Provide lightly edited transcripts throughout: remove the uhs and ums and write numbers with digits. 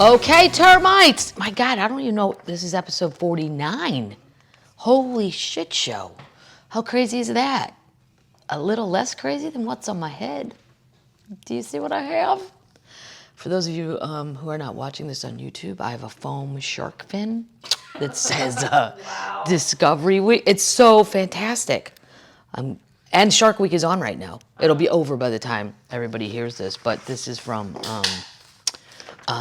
Okay, termites. My God, I don't even know. This is episode 49. Holy shit show. How crazy is that? A little less crazy than what's on my head. Do you see what I have? For those of you who are not watching this on YouTube, I have a foam shark fin that says wow. Discovery Week. It's so fantastic. And Shark Week is on right now. It'll be over by the time everybody hears this, but this is from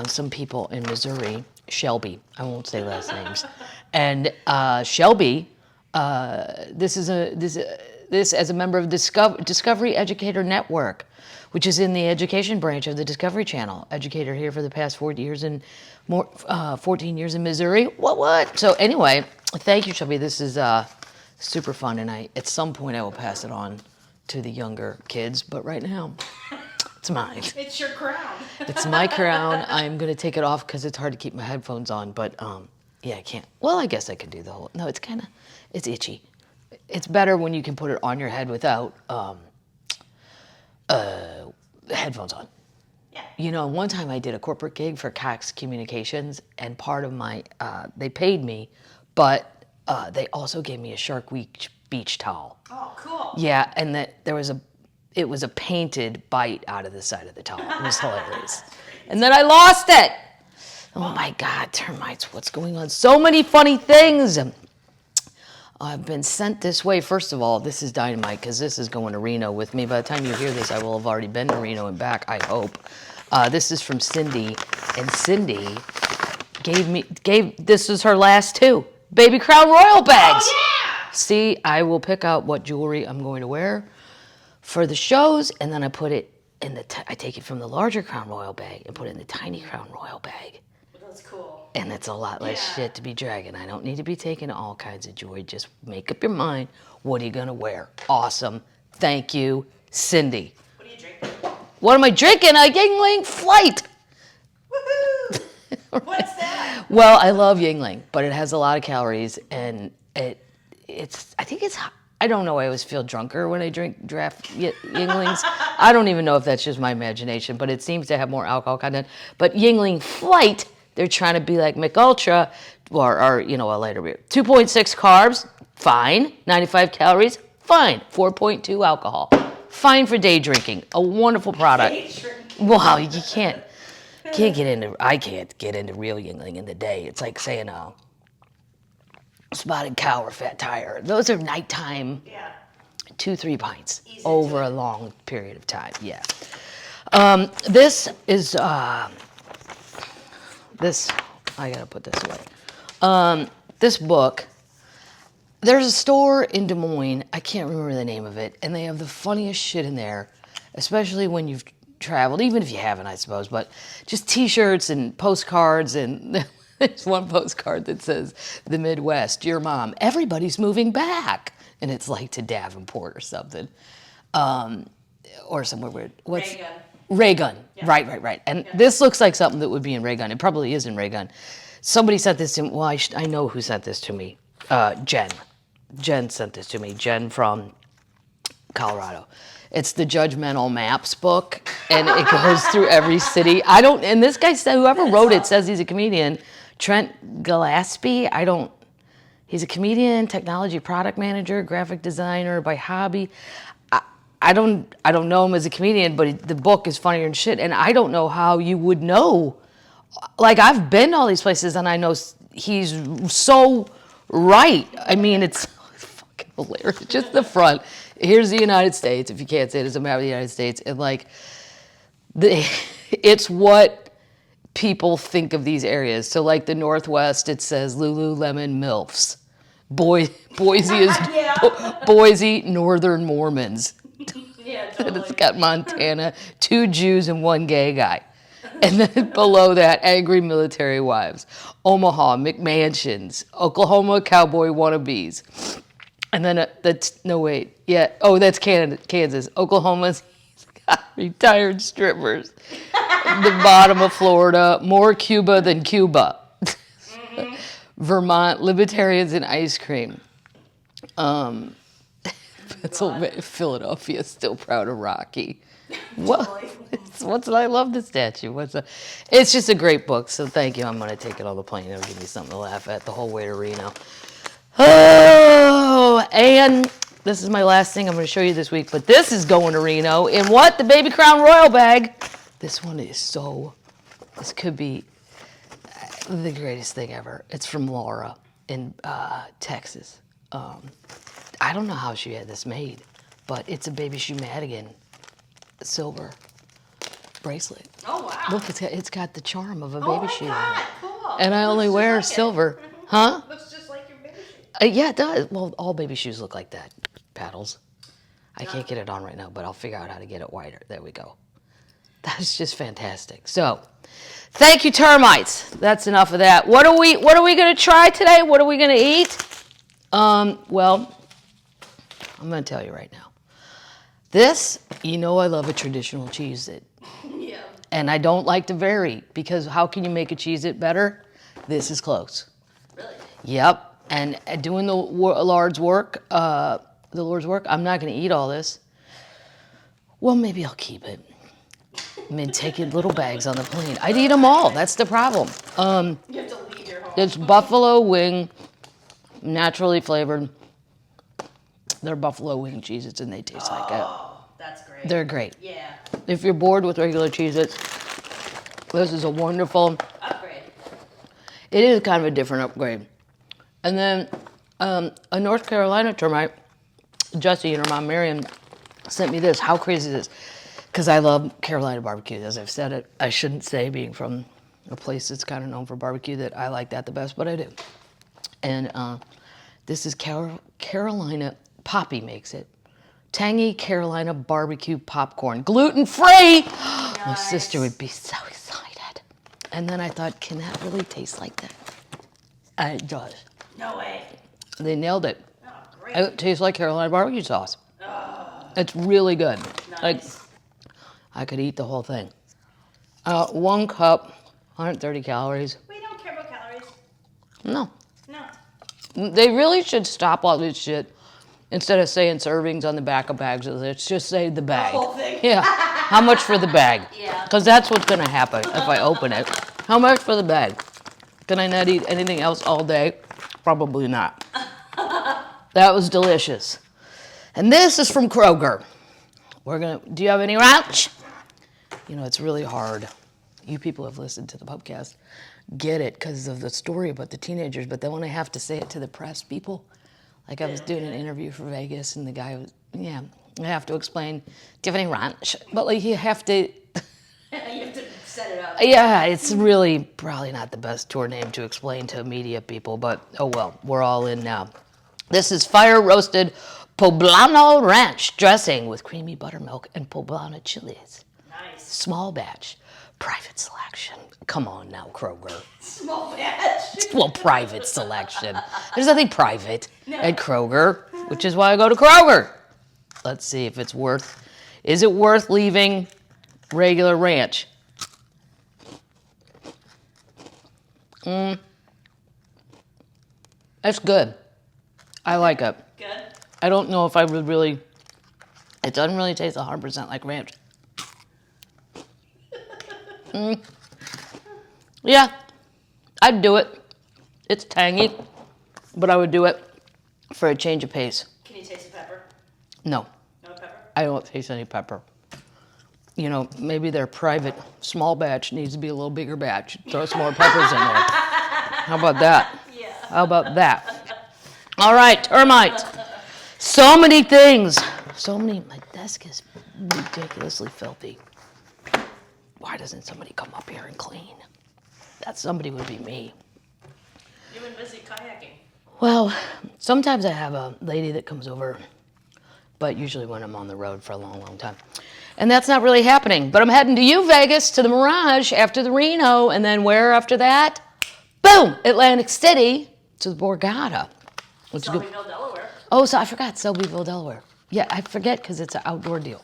some people in Missouri, Shelby. I won't say last names. And Shelby, this as a member of Discovery Educator Network, which is in the education branch of the Discovery Channel. Educator here for the past 14 years in Missouri. What? So anyway, thank you, Shelby. This is super fun, and at some point I will pass it on to the younger kids, but right now, it's mine. It's your crown. It's my crown. I'm going to take it off because it's hard to keep my headphones on, but yeah, I can't. Well, I guess I can do the whole, no, it's itchy. It's better when you can put it on your head without headphones on. Yeah. You know, one time I did a corporate gig for Cox Communications, and part of my, they paid me, but they also gave me a Shark Week beach towel. Oh, cool. Yeah, and it was a painted bite out of the side of the towel. It was hilarious. And then I lost it. Oh my God, termites, what's going on? So many funny things. I've been sent this way. First of all, this is dynamite because this is going to Reno with me. By the time you hear this, I will have already been to Reno and back, I hope. This is from Cindy, and Cindy this is her last two. Baby Crown Royal bags. Oh, yeah! See, I will pick out what jewelry I'm going to wear for the shows, and then I put it in I take it from the larger Crown Royal bag and put it in the tiny Crown Royal bag. That's cool. And it's a lot less shit to be dragging. I don't need to be taking all kinds of jewelry. Just make up your mind. What are you going to wear? Awesome. Thank you, Cindy. What are you drinking? What am I drinking? A Yuengling Flight. Woohoo! What's that? Well, I love Yuengling, but it has a lot of calories, and I don't know, I always feel drunker when I drink draft Yuenglings. I don't even know if that's just my imagination, but it seems to have more alcohol content. But Yuengling Flight, they're trying to be like McUltra, or you know, a lighter beer. 2.6 carbs, fine. 95 calories, fine. 4.2 alcohol, fine for day drinking. A wonderful product. Day drinking. Wow, you can't get into. I can't get into real Yuengling in the day. It's like saying spotted cow or fat tire. Those are nighttime. Yeah. 2-3 pints Easy over a long period of time. Yeah. This is this. I gotta put this away. This book. There's a store in Des Moines. I can't remember the name of it, and they have the funniest shit in there, especially when you've traveled, even if you haven't, I suppose. But just T-shirts and postcards, and there's one postcard that says, "The Midwest, your mom, everybody's moving back," and it's like to Davenport or something, or somewhere weird. Raygun. Yeah. Right. And this looks like something that would be in Raygun. It probably is in Raygun. Somebody sent this to me. Well, I know who sent this to me. Jen. Jen sent this to me. Jen from Colorado. It's the Judgmental Maps book, and it goes through every city. And this guy said, whoever wrote it says he's a comedian. Trent Gillespie, he's a comedian, technology product manager, graphic designer by hobby. I don't know him as a comedian, but the book is funnier than shit, and I don't know how you would know. Like, I've been to all these places, and I know he's so right. I mean, it's fucking hilarious. Just the front. Here's the United States, if you can't say it, it's a map of the United States, and like, it's what people think of these areas. So like the Northwest, it says Lululemon MILFs. Boise is Boise Northern Mormons. Yeah, totally. And it's got Montana, 2 Jews and 1 gay guy. And then below that, angry military wives. Omaha, McMansions. Oklahoma, cowboy wannabes. And then that's Kansas. Oklahoma's got retired strippers. The bottom of Florida, more Cuba than Cuba. Mm-hmm. Vermont, libertarians and ice cream. Philadelphia, still proud of Rocky. What? I love the statue. It's just a great book. So thank you. I'm gonna take it on the plane. It'll give me something to laugh at the whole way to Reno. Oh, and this is my last thing I'm gonna show you this week. But this is going to Reno in what? The Baby Crown Royal bag. This one is so. This could be the greatest thing ever. It's from Laura in Texas. I don't know how she had this made, but it's a Baby Shoe Madigan silver bracelet. Oh, wow. Look, it's got the charm of a Oh, baby my shoe. God. Cool. And I only Looks just wear like it. silver. Huh? Looks just like your baby shoe. Yeah, it does. Well, all baby shoes look like that. Paddles. I can't get it on right now, but I'll figure out how to get it wider. There we go. That's just fantastic. So, thank you, termites. That's enough of that. What are we going to try today? What are we going to eat? Well, I'm going to tell you right now. This, I love a traditional Cheez It. Yeah. And I don't like to vary because how can you make a Cheez It better? This is close. Really? Yep. And doing the Lord's work, I'm not going to eat all this. Well, maybe I'll keep it. Take it little bags on the plane. I'd eat them all. That's the problem. You have to leave your home. It's Buffalo Wing, naturally flavored. They're Buffalo Wing Cheez Its and they taste like it. Oh, that's great. They're great. Yeah. If you're bored with regular Cheez Its, this is a wonderful. Upgrade. It is kind of a different upgrade. And then a North Carolina termite, Jessie and her mom Marian, sent me this. How crazy is this? Because I love Carolina barbecue. As I've said it, I shouldn't say being from a place that's kind of known for barbecue that I like that the best, but I do. And this is Carolina, Poppy makes it. Tangy Carolina barbecue popcorn, gluten-free. Nice. My sister would be so excited. And then I thought, can that really taste like that? And it does. No way. They nailed it. Oh, great. It tastes like Carolina barbecue sauce. Oh, It's really good. nice. Like, I could eat the whole thing. 1 cup, 130 calories. We don't care about calories. No. No. They really should stop all this shit. Instead of saying servings on the back of bags, let's just say the bag. The whole thing. Yeah. How much for the bag? Yeah. Because that's what's going to happen if I open it. How much for the bag? Can I not eat anything else all day? Probably not. That was delicious. And this is from Kroger. Do you have any ranch? It's really hard. You people have listened to the Pubcast. Get it because of the story about the teenagers, but then when I have to say it to the press people, like I was doing an interview for Vegas and the guy was, I have to explain, do you have any ranch? But like you have to, You have to set it up. yeah, it's really probably not the best tour name to explain to media people, but oh well, we're all in now. This is fire roasted Poblano ranch dressing with creamy buttermilk and Poblano chilies. Nice. Small batch, private selection. Come on now, Kroger. Small batch. Well, private selection. There's nothing private at Kroger, which is why I go to Kroger. Let's see if is it worth leaving regular ranch? It's good. I like it. Good. I don't know if I would really, it doesn't really taste 100% like ranch. Yeah, I'd do it. It's tangy, but I would do it for a change of pace. Can you taste the pepper? No, No pepper? I don't taste any pepper. Maybe their private small batch needs to be a little bigger batch. Throw some more peppers in there. How about that? Yeah. How about that? All right, termites. So many things. My desk is ridiculously filthy. Why doesn't somebody come up here and clean? That somebody would be me. You've been busy kayaking. Well, sometimes I have a lady that comes over, but usually when I'm on the road for a long, long time. And that's not really happening. But I'm heading to Vegas, to the Mirage, after the Reno, and then where after that? Boom! Atlantic City to the Borgata. Which is good. Shelbyville, Delaware. Oh, so I forgot, Shelbyville, Delaware. Yeah, I forget because it's an outdoor deal.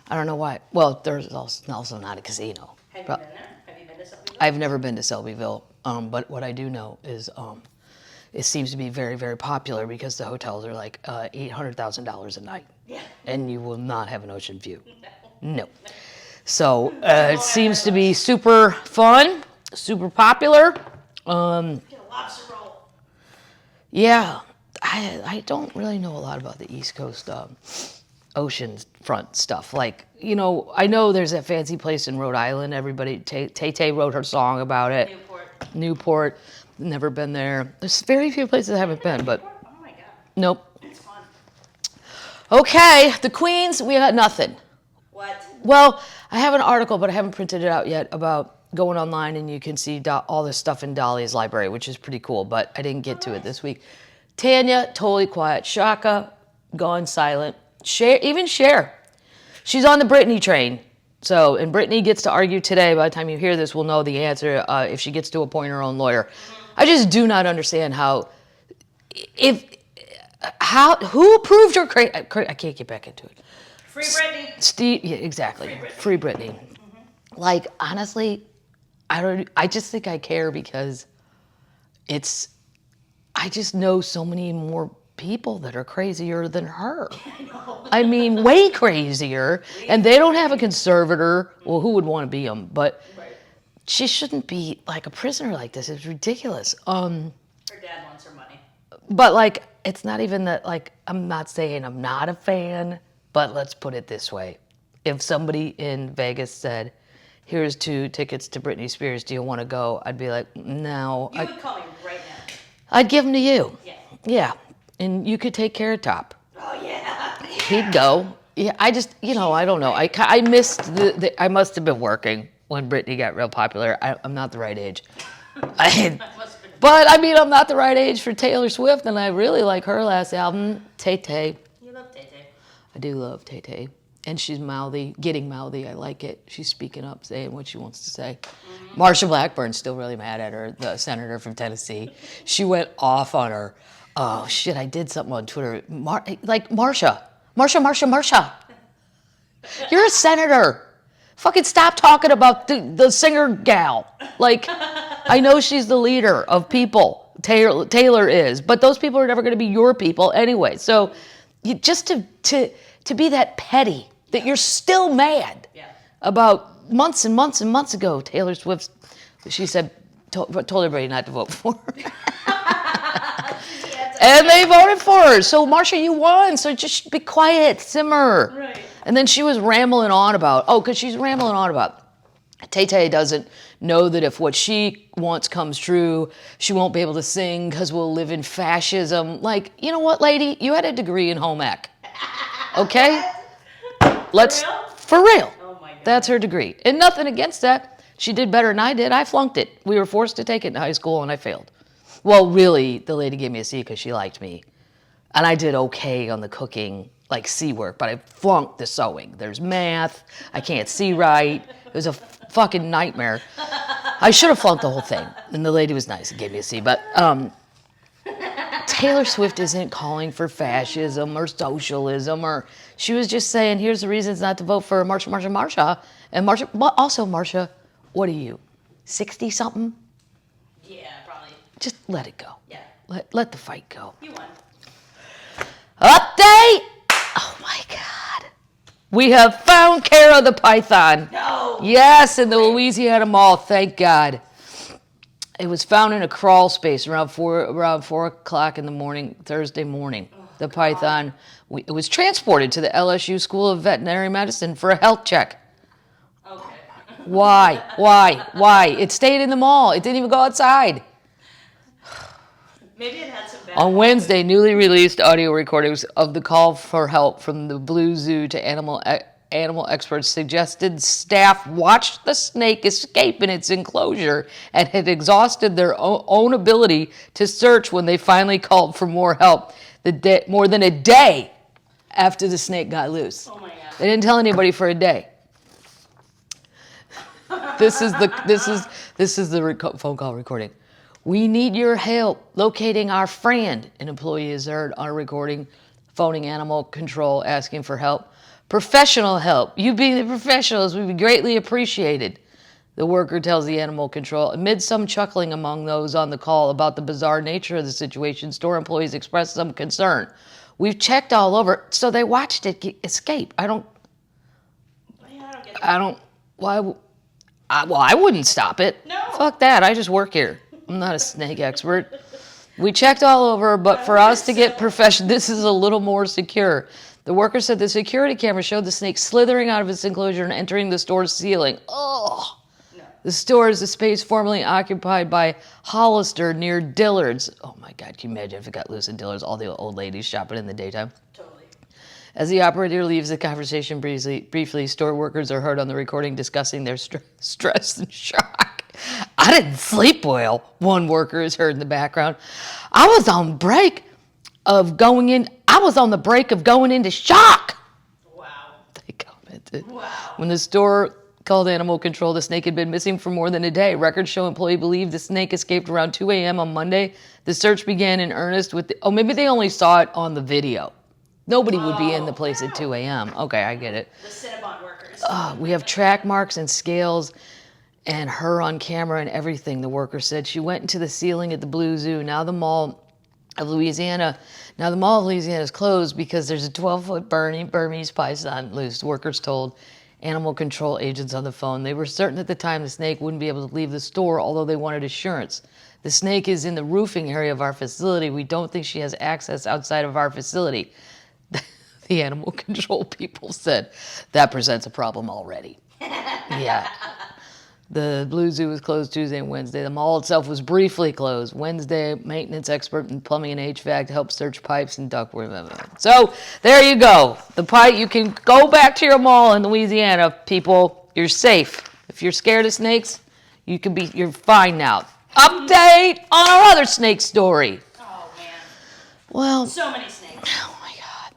I don't know why. Well, there's also not a casino. Have you been there? Have you been to Shelbyville? I've never been to Shelbyville, but what I do know is it seems to be very, very popular because the hotels are like $800,000 a night. Yeah. And you will not have an ocean view. No. No. So it seems to be super fun, super popular. Get a lobster roll. Yeah, I don't really know a lot about the East Coast ocean front stuff. Like, you know, I know there's that fancy place in Rhode Island. Everybody, Tay wrote her song about it. Newport. Never been there. There's very few places I haven't been, but Oh my God. nope. It's fun. Okay, the Queens, we got nothing. What? Well, I have an article, but I haven't printed it out yet, about going online and you can see all this stuff in Dolly's library, which is pretty cool, but I didn't get to it this week. Tanya, totally quiet. Shaka, gone silent. Cher. She's on the Britney train. So, and Britney gets to argue today. By the time you hear this, we'll know the answer if she gets to appoint her own lawyer. I just do not understand who approved her I can't get back into it. Free Britney. Steve, yeah, exactly. Free Britney. Mm-hmm. Like, honestly, I just think I care because I just know so many more people that are crazier than her. I mean, way crazier. And they don't have a conservator. Well, who would want to be them? But she shouldn't be like a prisoner like this. It's ridiculous. Her dad wants her money. But like, it's not even that, like, I'm not saying I'm not a fan, but let's put it this way. If somebody in Vegas said, here's 2 tickets to Britney Spears, do you want to go? I'd be like, no. You would call me right now. I'd give them to you. Yeah. Yeah. And you could take Carrot Top. Oh, yeah. He'd go. Yeah, I just, I don't know. I missed I must have been working when Britney got real popular. I'm not the right age. But, I mean, I'm not the right age for Taylor Swift, and I really like her last album, Tay-Tay. You love Tay-Tay. I do love Tay-Tay. And she's getting mouthy. I like it. She's speaking up, saying what she wants to say. Mm-hmm. Marsha Blackburn's still really mad at her, the senator from Tennessee. She went off on her. Oh, shit, I did something on Twitter. Marsha. You're a senator. Fucking stop talking about the singer gal. Like, I know she's the leader of people. Taylor is. But those people are never going to be your people anyway. So just to be that petty, that you're still mad about months and months and months ago, Taylor Swift, she said, told everybody not to vote for her. And they voted for her. So, Marsha, you won. So just be quiet, simmer. Right. And then she was rambling on about, Tay-Tay doesn't know that if what she wants comes true, she won't be able to sing because we'll live in fascism. Like, you know what, lady? You had a degree in home ec. Okay? For real? Oh my God. That's her degree. And nothing against that. She did better than I did. I flunked it. We were forced to take it in high school, and I failed. Well, really, the lady gave me a C because she liked me. And I did okay on the cooking, like C work, but I flunked the sewing. There's math. I can't see right. It was a fucking nightmare. I should have flunked the whole thing. And the lady was nice and gave me a C. But Taylor Swift isn't calling for fascism or socialism. She was just saying, here's the reasons not to vote for Marsha. And Marsha, but also Marsha, what are you, 60-something? Yeah, probably. Just let it go. Yeah. Let the fight go. You won. Update! Oh my God. We have found Kara the Python. No. Yes, in the Louisiana Mall, thank God. It was found in a crawl space around 4 o'clock in the morning, Thursday morning. The python, it was transported to the LSU School of Veterinary Medicine for a health check. Okay. Why? It stayed in the mall. It didn't even go outside. Maybe it had some bad. On Wednesday, newly released audio recordings of the call for help from the Blue Zoo to animal experts suggested staff watched the snake escape in its enclosure and had exhausted their own ability to search when they finally called for more help. More than a day after the snake got loose. Oh my God. They didn't tell anybody for a day. This is the phone call recording. We need your help locating our friend. An employee is heard on a recording, phoning animal control, asking for help. Professional help. You being the professionals would be greatly appreciated. The worker tells the animal control. Amid some chuckling among those on the call about the bizarre nature of the situation, store employees expressed some concern. We've checked all over, so they watched it escape. I don't, well, I wouldn't stop it. No. Fuck that. I just work here. I'm not a snake expert. We checked all over, but for us to get professional, this is a little more secure. The worker said the security camera showed the snake slithering out of its enclosure and entering the store's ceiling. Oh. No. The store is the space formerly occupied by Hollister near Dillard's. Oh my God, can you imagine if it got loose in Dillard's? All the old ladies shopping in the daytime. Totally. As the operator leaves the conversation briefly, store workers are heard on the recording discussing their stress and shock. I didn't sleep well, one worker is heard in the background. I was on the break of going into shock. Wow. They commented. Wow. When the store called animal control, the snake had been missing for more than a day. Records show employee believed the snake escaped around 2 a.m. on Monday. The search began in earnest with maybe they only saw it on the video. Nobody would be in the place at 2 a.m. Okay, I get it. The Cinnabon workers. We have track marks and scales and her on camera and everything, the worker said. She went into the ceiling at the Blue Zoo. Now the Mall of Louisiana is closed because there's a 12-foot Burmese python loose, workers told animal control agents on the phone. They were certain at the time the snake wouldn't be able to leave the store, although they wanted assurance. The snake is in the roofing area of our facility. We don't think she has access outside of our facility. The animal control people said that presents a problem already. Yeah. The Blue Zoo was closed Tuesday and Wednesday. The mall itself was briefly closed. Wednesday, maintenance expert in plumbing and HVAC to help search pipes and ductwork. So there you go. The pipe, you can go back to your mall in Louisiana, people. You're safe. If you're scared of snakes, you're fine now. Update on our other snake story. Oh, man. Well, So many snakes. oh my God.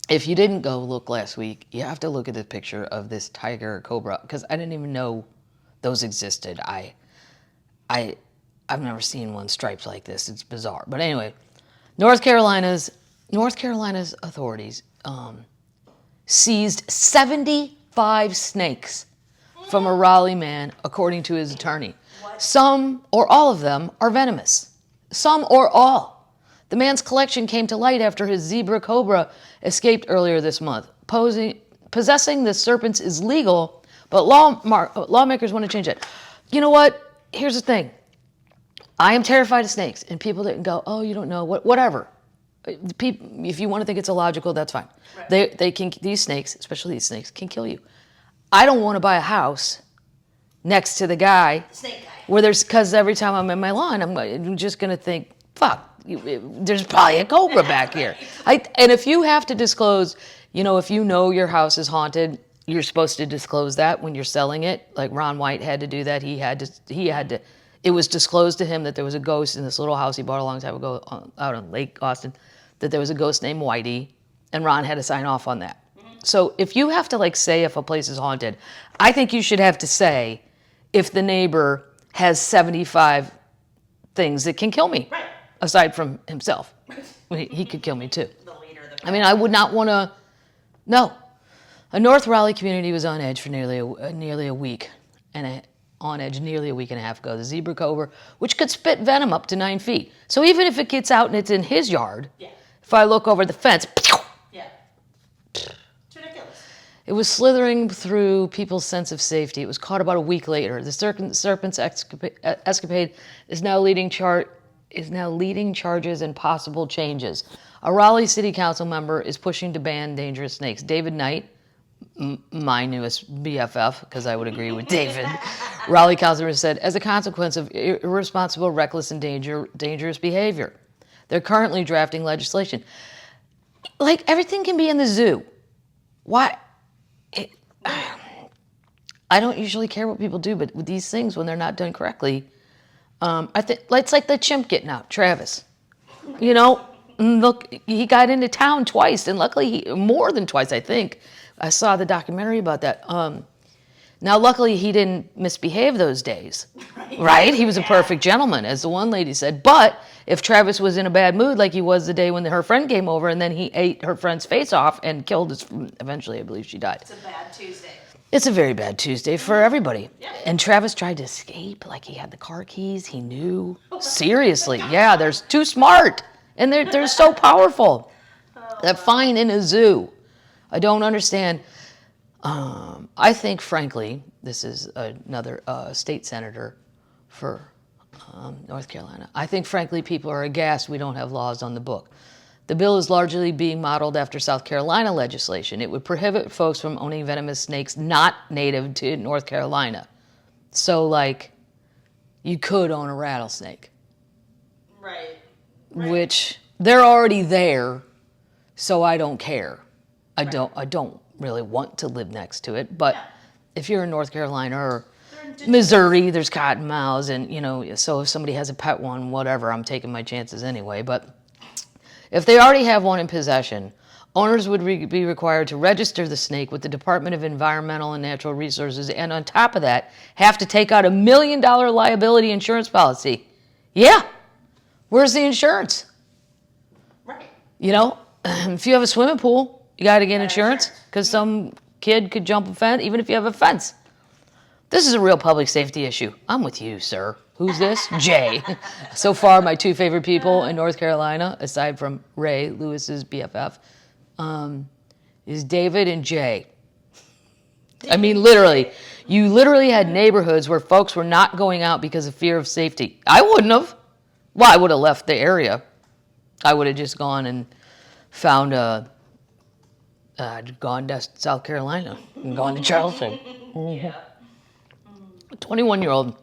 If you didn't go look last week, you have to look at the picture of this tiger cobra, because I didn't even know those existed. I've never seen one striped like this. It's bizarre. But anyway, North Carolina's authorities seized 75 snakes from a Raleigh man, according to his attorney. What? Some or all of them are venomous. Some or all. The man's collection came to light after his zebra cobra escaped earlier this month. Possessing the serpents is legal, but lawmakers want to change it. You know what? Here's the thing. I am terrified of snakes, and people that go, oh, you don't know, whatever. If you want to think it's illogical, that's fine. Right. These snakes, especially these snakes, can kill you. I don't want to buy a house next to the snake guy, because every time I'm in my lawn, I'm just going to think, fuck, there's probably a cobra back here. And if you have to disclose, if you know your house is haunted, you're supposed to disclose that when you're selling it. Like Ron White had to do that. He had to. It was disclosed to him that there was a ghost in this little house he bought a long time ago out on Lake Austin, that there was a ghost named Whitey, and Ron had to sign off on that. Mm-hmm. So if you have to say if a place is haunted, I think you should have to say if the neighbor has 75 things that can kill me, right, aside from himself. He could kill me too. The leader of the I mean, I would not want to. No. A North Raleigh community was on edge for nearly a week and a half ago. The zebra cobra, which could spit venom up to 9 feet. So even if it gets out and it's in his yard, yeah, if I look over the fence, yeah, it's ridiculous. It was slithering through people's sense of safety. It was caught about a week later. The serpent's escapade is now leading charges and possible changes. A Raleigh City Council member is pushing to ban dangerous snakes. David Knight, my newest BFF, because I would agree with David, Raleigh councilor said, as a consequence of irresponsible, reckless, and dangerous behavior. They're currently drafting legislation. Everything can be in the zoo. Why? I don't usually care what people do, but with these things, when they're not done correctly, I think it's like the chimp getting out, Travis. Look, he got into town twice, and luckily, more than twice, I think. I saw the documentary about that. Now, luckily, he didn't misbehave those days, right? He was a perfect gentleman, as the one lady said. But if Travis was in a bad mood, like he was the day when her friend came over, and then he ate her friend's face off and killed eventually, I believe she died. It's a bad Tuesday. It's a very bad Tuesday for everybody. Yeah. And Travis tried to escape, he had the car keys, he knew. Seriously, yeah, they're too smart. And they're so powerful. They're fine in a zoo. I don't understand. I think, frankly, this is another state senator for North Carolina. I think, frankly, people are aghast we don't have laws on the book. The bill is largely being modeled after South Carolina legislation. It would prohibit folks from owning venomous snakes not native to North Carolina. So, like, you could own a rattlesnake. Right. Which, they're already there, so I don't care. I don't really want to live next to it, but if you're in North Carolina or Missouri, there's cottonmouths, and, so if somebody has a pet one, whatever, I'm taking my chances anyway, but if they already have one in possession, owners would be required to register the snake with the Department of Environmental and Natural Resources, and on top of that, have to take out $1 million liability insurance policy. Yeah. Where's the insurance? Right. If you have a swimming pool, you got to get insurance because some kid could jump a fence, even if you have a fence. This is a real public safety issue. I'm with you, sir. Who's this? Jay. So far, my two favorite people in North Carolina, aside from Ray, Lewis's BFF, is David and Jay. I mean, literally. You literally had neighborhoods where folks were not going out because of fear of safety. I wouldn't have. Well, I would have left the area. I would have just gone and found gone to South Carolina and gone to Charleston. Yeah. 21-year-old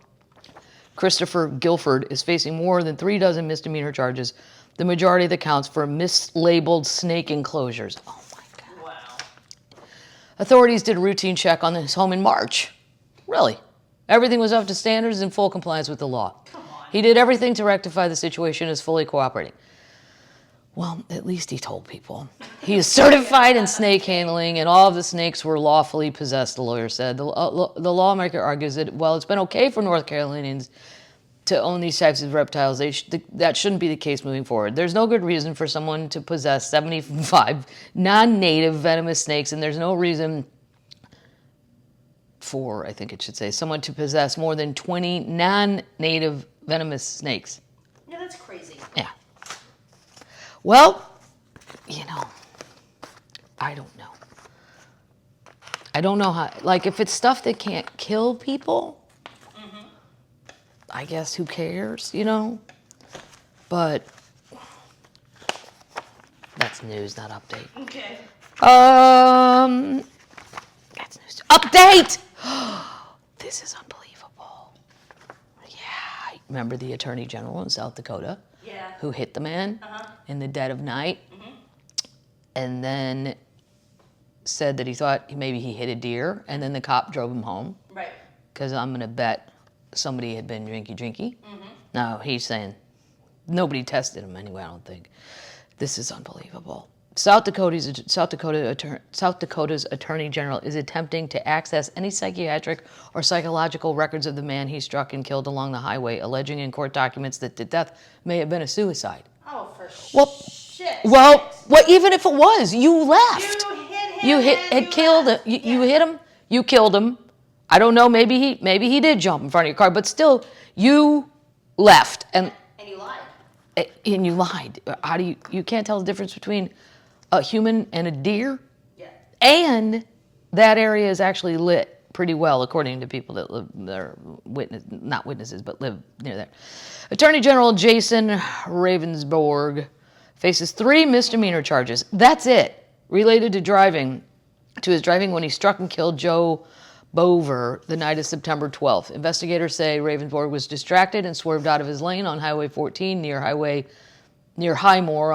Christopher Guilford is facing more than 36 misdemeanor charges, the majority of the counts for mislabeled snake enclosures. Oh my God. Wow. Authorities did a routine check on his home in March. Really? Everything was up to standards in full compliance with the law. Come on. He did everything to rectify the situation, is fully cooperating. Well, at least he told people. He is certified in snake handling, and all of the snakes were lawfully possessed, the lawyer said. The lawmaker argues that, while it's been okay for North Carolinians to own these types of reptiles, that shouldn't be the case moving forward. There's no good reason for someone to possess 75 non-native venomous snakes, and there's no reason for, I think it should say, someone to possess more than 20 non-native venomous snakes. Yeah, that's crazy. Yeah. Well, I don't know. I don't know how, like, if it's stuff that can't kill people, I guess who cares, But that's news, not update. Okay. That's news. Update! This is unbelievable. Yeah. Remember the Attorney General in South Dakota? Yeah. Who hit the man in the dead of night, and then said that he thought maybe he hit a deer, and then the cop drove him home. Right. Because I'm going to bet somebody had been drinky. No, he's saying nobody tested him anyway, I don't think. This is unbelievable. South Dakota's Attorney General is attempting to access any psychiatric or psychological records of the man he struck and killed along the highway, alleging in court documents that the death may have been a suicide. Oh, for shit. Well, even if it was, you left. You hit him. You hit him. You killed him. I don't know. Maybe he did jump in front of your car, but still, you left and you lied. And you lied. How do you can't tell the difference between a human and a deer? Yeah. And that area is actually lit pretty well, according to people that live there, not witnesses, but live near there. Attorney General Jason Ravensborg faces 3 misdemeanor charges. That's it, related to his driving when he struck and killed Joe Bover the night of September 12th. Investigators say Ravensborg was distracted and swerved out of his lane on Highway 14 near Highmore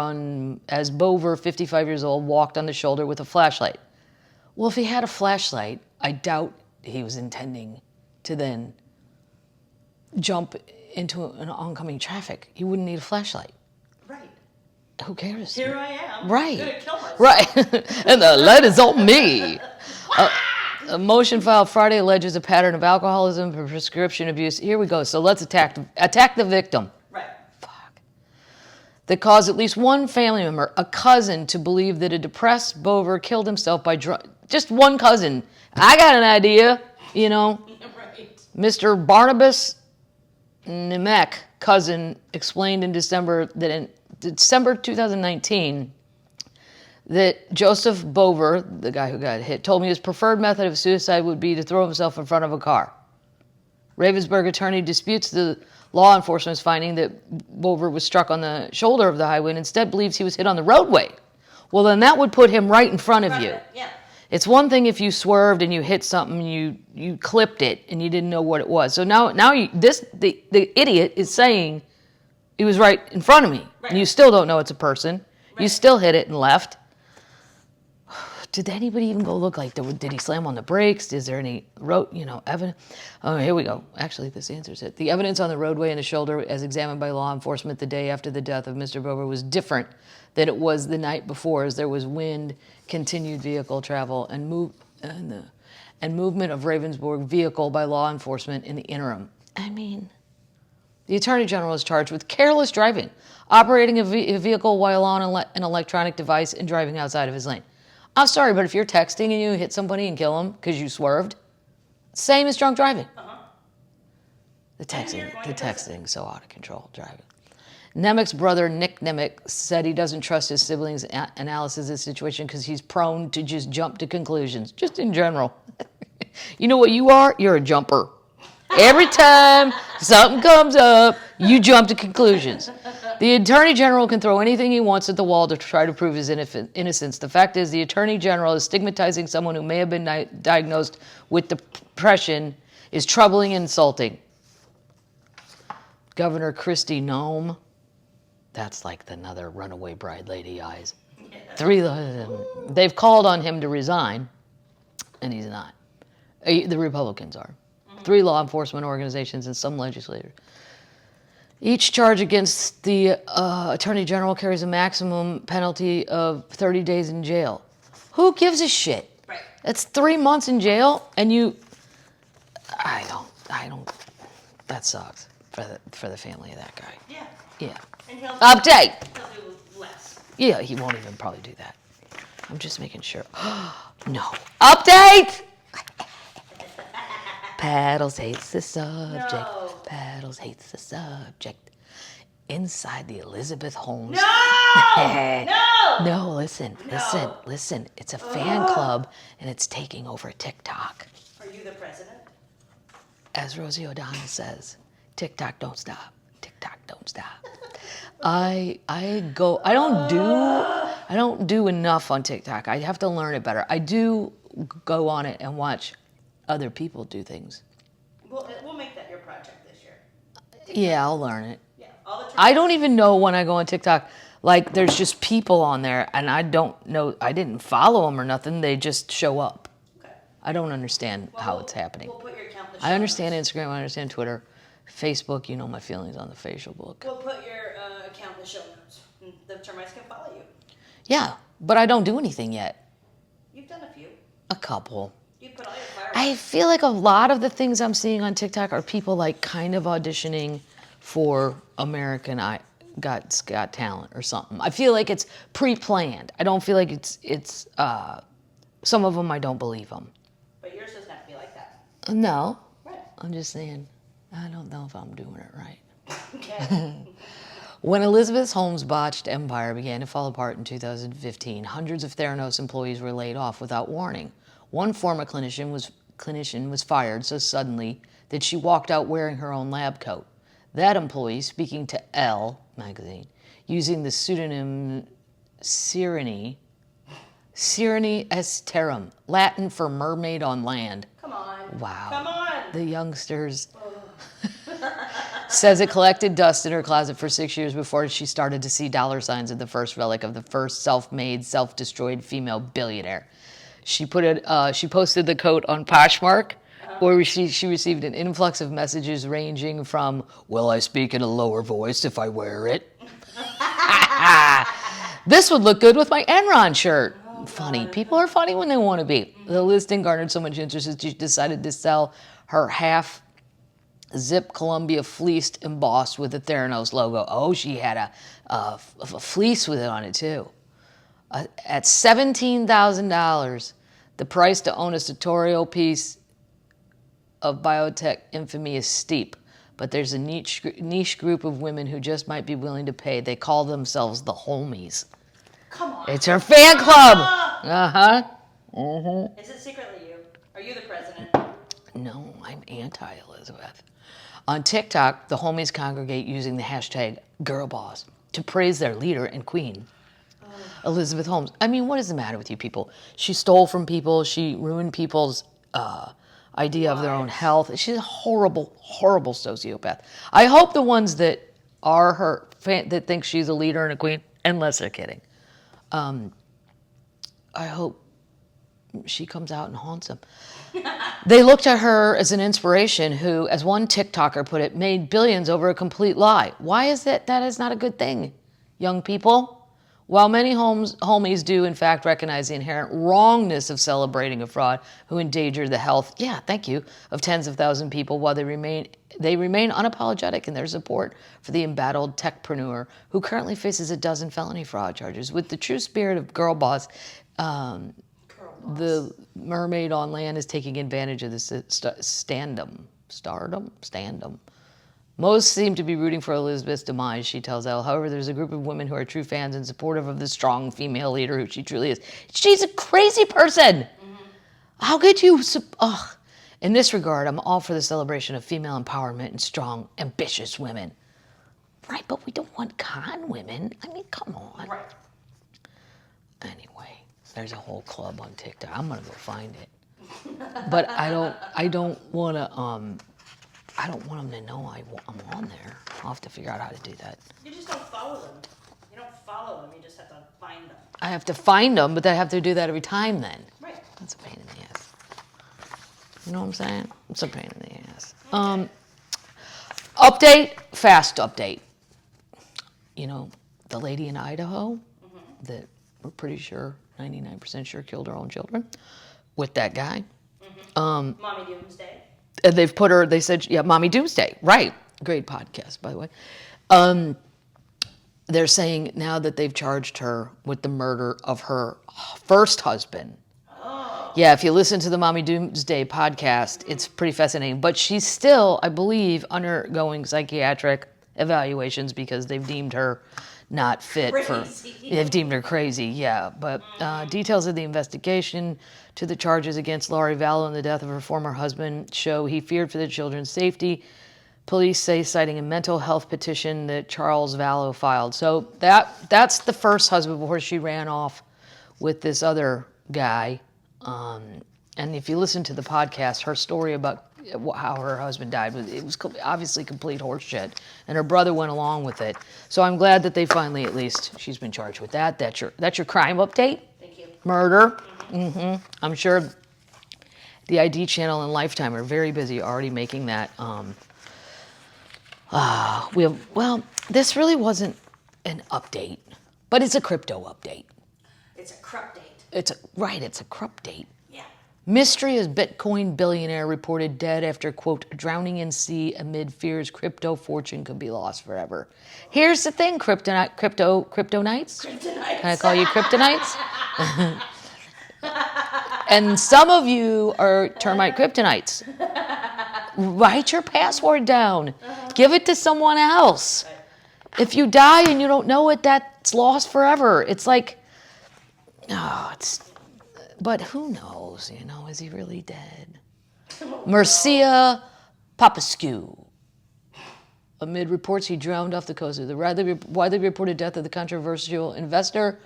as Bover, 55 years old, walked on the shoulder with a flashlight. Well, if he had a flashlight, I doubt he was intending to then jump into an oncoming traffic. He wouldn't need a flashlight. Right. Who cares? Here I am. Right. I'm gonna kill myself. Right. And the light is on me. A motion filed Friday alleges a pattern of alcoholism and prescription abuse. Here we go. So let's attack the victim. Right. Fuck. That caused at least one family member, a cousin, to believe that a depressed Bover killed himself by just one cousin. I got an idea, Right. Mr. Barnabas Nemec, cousin, explained in December 2019, that Joseph Bover, the guy who got hit, told me his preferred method of suicide would be to throw himself in front of a car. Ravensburg attorney disputes the law enforcement's finding that Bover was struck on the shoulder of the highway and instead believes he was hit on the roadway. Well, then that would put him right in front of you. Yeah. It's one thing if you swerved and you hit something, you clipped it and you didn't know what it was. So now the idiot is saying he was right in front of me. Right. And you still don't know it's a person. Right. You still hit it and left. Did anybody even go look? Like, did he slam on the brakes? Is there any evidence? Oh, here we go. Actually, this answers it. The evidence on the roadway and the shoulder, as examined by law enforcement the day after the death of Mr. Bover, was different than it was the night before, as there was wind, continued vehicle travel, and movement of Ravensburg vehicle by law enforcement in the interim. I mean, the Attorney General is charged with careless driving, operating a vehicle while on an electronic device, and driving outside of his lane. I'm sorry, but if you're texting and you hit somebody and kill them because you swerved, same as drunk driving. Uh-huh. The texting so out of control, driving. Nemec's brother, Nick Nemec, said he doesn't trust his siblings' analysis of the situation because he's prone to just jump to conclusions, just in general. You know what you are? You're a jumper. Every time something comes up, you jump to conclusions. The Attorney General can throw anything he wants at the wall to try to prove his innocence. The fact is, the Attorney General is stigmatizing someone who may have been diagnosed with depression is troubling and insulting. Governor Kristi Noem, that's like another runaway bride lady eyes. They've called on him to resign, and he's not. The Republicans are. 3 law enforcement organizations and some legislators. Each charge against the Attorney General carries a maximum penalty of 30 days in jail. Who gives a shit? Right. That's 3 months in jail, and I don't, that sucks for the family of that guy. Yeah. Yeah. And he'll Update! do less. Yeah, he won't even probably do that. I'm just making sure. No. Update! Paddles hates the subject. No. Paddles hates the subject. Inside the Elizabeth Holmes. No! No! No, listen. It's a fan club, and it's taking over TikTok. Are you the president? As Rosie O'Donnell says, TikTok don't stop. TikTok don't stop. I don't do enough on TikTok. I have to learn it better. I do go on it and watch other people do things. We'll make that your project this year. Yeah, I'll learn it. Yeah, all the I don't even know when I go on TikTok. Like, there's just people on there, and I don't know. I didn't follow them or nothing. They just show up. Okay. I don't understand how it's happening. We'll put your account in the I show understand notes. Instagram. I understand Twitter. Facebook, you know my feelings on the facial book. We'll put your account in the show notes. And the termites can follow you. Yeah, but I don't do anything yet. You've done a few. A couple. You put all your fire. I feel like a lot of the things I'm seeing on TikTok are people like kind of auditioning for American Got Talent or something. I feel like it's pre-planned. I don't feel like it's some of them I don't believe them. But yours doesn't have to be like that. No, Right. I'm just saying I don't know if I'm doing it right. Okay. When Elizabeth Holmes' botched empire began to fall apart in 2015, hundreds of Theranos employees were laid off without warning. One former clinician was fired so suddenly that she walked out wearing her own lab coat. That employee, speaking to Elle magazine, using the pseudonym Sirene Esterum, Latin for mermaid on land. Come on. Wow. Come on. The youngsters says it collected dust in her closet for 6 years before she started to see dollar signs of the first relic of the first self-made, self-destroyed female billionaire. She posted the coat on Poshmark, where she received an influx of messages ranging from, "Will I speak in a lower voice if I wear it?" "This would look good with my Enron shirt." Funny. People are funny when they want to be. The listing garnered so much interest that she decided to sell her half-zip Columbia fleece embossed with the Theranos logo. Oh, she had a fleece with it on it, too. At $17,000, the price to own a sartorial piece of biotech infamy is steep, but there's a niche group of women who just might be willing to pay. They call themselves the homies. Come on. It's her fan club. Uh-huh. Mm-hmm. Is it secretly you? Are you the president? No, I'm anti-Elizabeth. On TikTok, the homies congregate using the hashtag #GirlBoss to praise their leader and queen, Elizabeth Holmes. I mean, what is the matter with you people? She stole from people. She ruined people's idea of their own health. She's a horrible, horrible sociopath. I hope the ones that are her, that think she's a leader and a queen, unless they're kidding, I hope she comes out and haunts them. They looked at her as an inspiration who, as one TikToker put it, made billions over a complete lie. Why is that? That is not a good thing, young people. While many homies do, in fact, recognize the inherent wrongness of celebrating a fraud who endangered the health, thank you, of tens of thousands of people, while they remain unapologetic in their support for the embattled techpreneur who currently faces a dozen felony fraud charges. With the true spirit of girl boss, the mermaid on land is taking advantage of this stardom. Most seem to be rooting for Elizabeth's demise, she tells Elle. However, there's a group of women who are true fans and supportive of the strong female leader who she truly is. She's a crazy person. Mm-hmm. How could you... In this regard, I'm all for the celebration of female empowerment and strong, ambitious women. Right, but we don't want con women. I mean, come on. Right. Anyway, there's a whole club on TikTok. I'm going to go find it. But I don't want to... I don't want them to know I'm on there. I'll have to figure out how to do that. You just don't follow them. You don't follow them. You just have to find them. I have to find them, but I have to do that every time then. Right. That's a pain in the ass. You know what I'm saying? It's a pain in the ass. Okay. Fast update. You know, the lady in Idaho that we're pretty sure, 99% sure, killed her own children with that guy. Mommy Doomsday. And they've put her, they said, Mommy Doomsday. Right. Great podcast, by the way. They're saying now that they've charged her with the murder of her first husband. Oh. Yeah, if you listen to the Mommy Doomsday podcast, it's pretty fascinating. But she's still, I believe, undergoing psychiatric evaluations because they've deemed her not fit they've deemed her crazy, yeah. But details of the investigation to the charges against Laurie Vallow and the death of her former husband show he feared for the children's safety. Police say, citing a mental health petition that Charles Vallow filed. So that's the first husband before she ran off with this other guy. And if you listen to the podcast, her story about how her husband died, it was obviously complete horseshit, and her brother went along with it. So I'm glad that they finally, at least, she's been charged with that. That's your crime update. Thank you. Murder. Mm-hmm. I'm sure the ID channel and Lifetime are very busy already making that. This really wasn't an update, but it's a crypto update. It's a crup date. It's a crup date. Yeah. Mystery as Bitcoin billionaire reported dead after, quote, drowning in sea amid fears crypto fortune could be lost forever. Here's the thing, kryptonites. Kryptonites. Can I call you kryptonites? And some of you are termite kryptonites. Write your password down. Give it to someone else. If you die and you don't know it, that's lost forever. It's like, but who knows, is he really dead? Mircea Popescu. Amid reports he drowned off the coast of the widely reported death of the controversial investor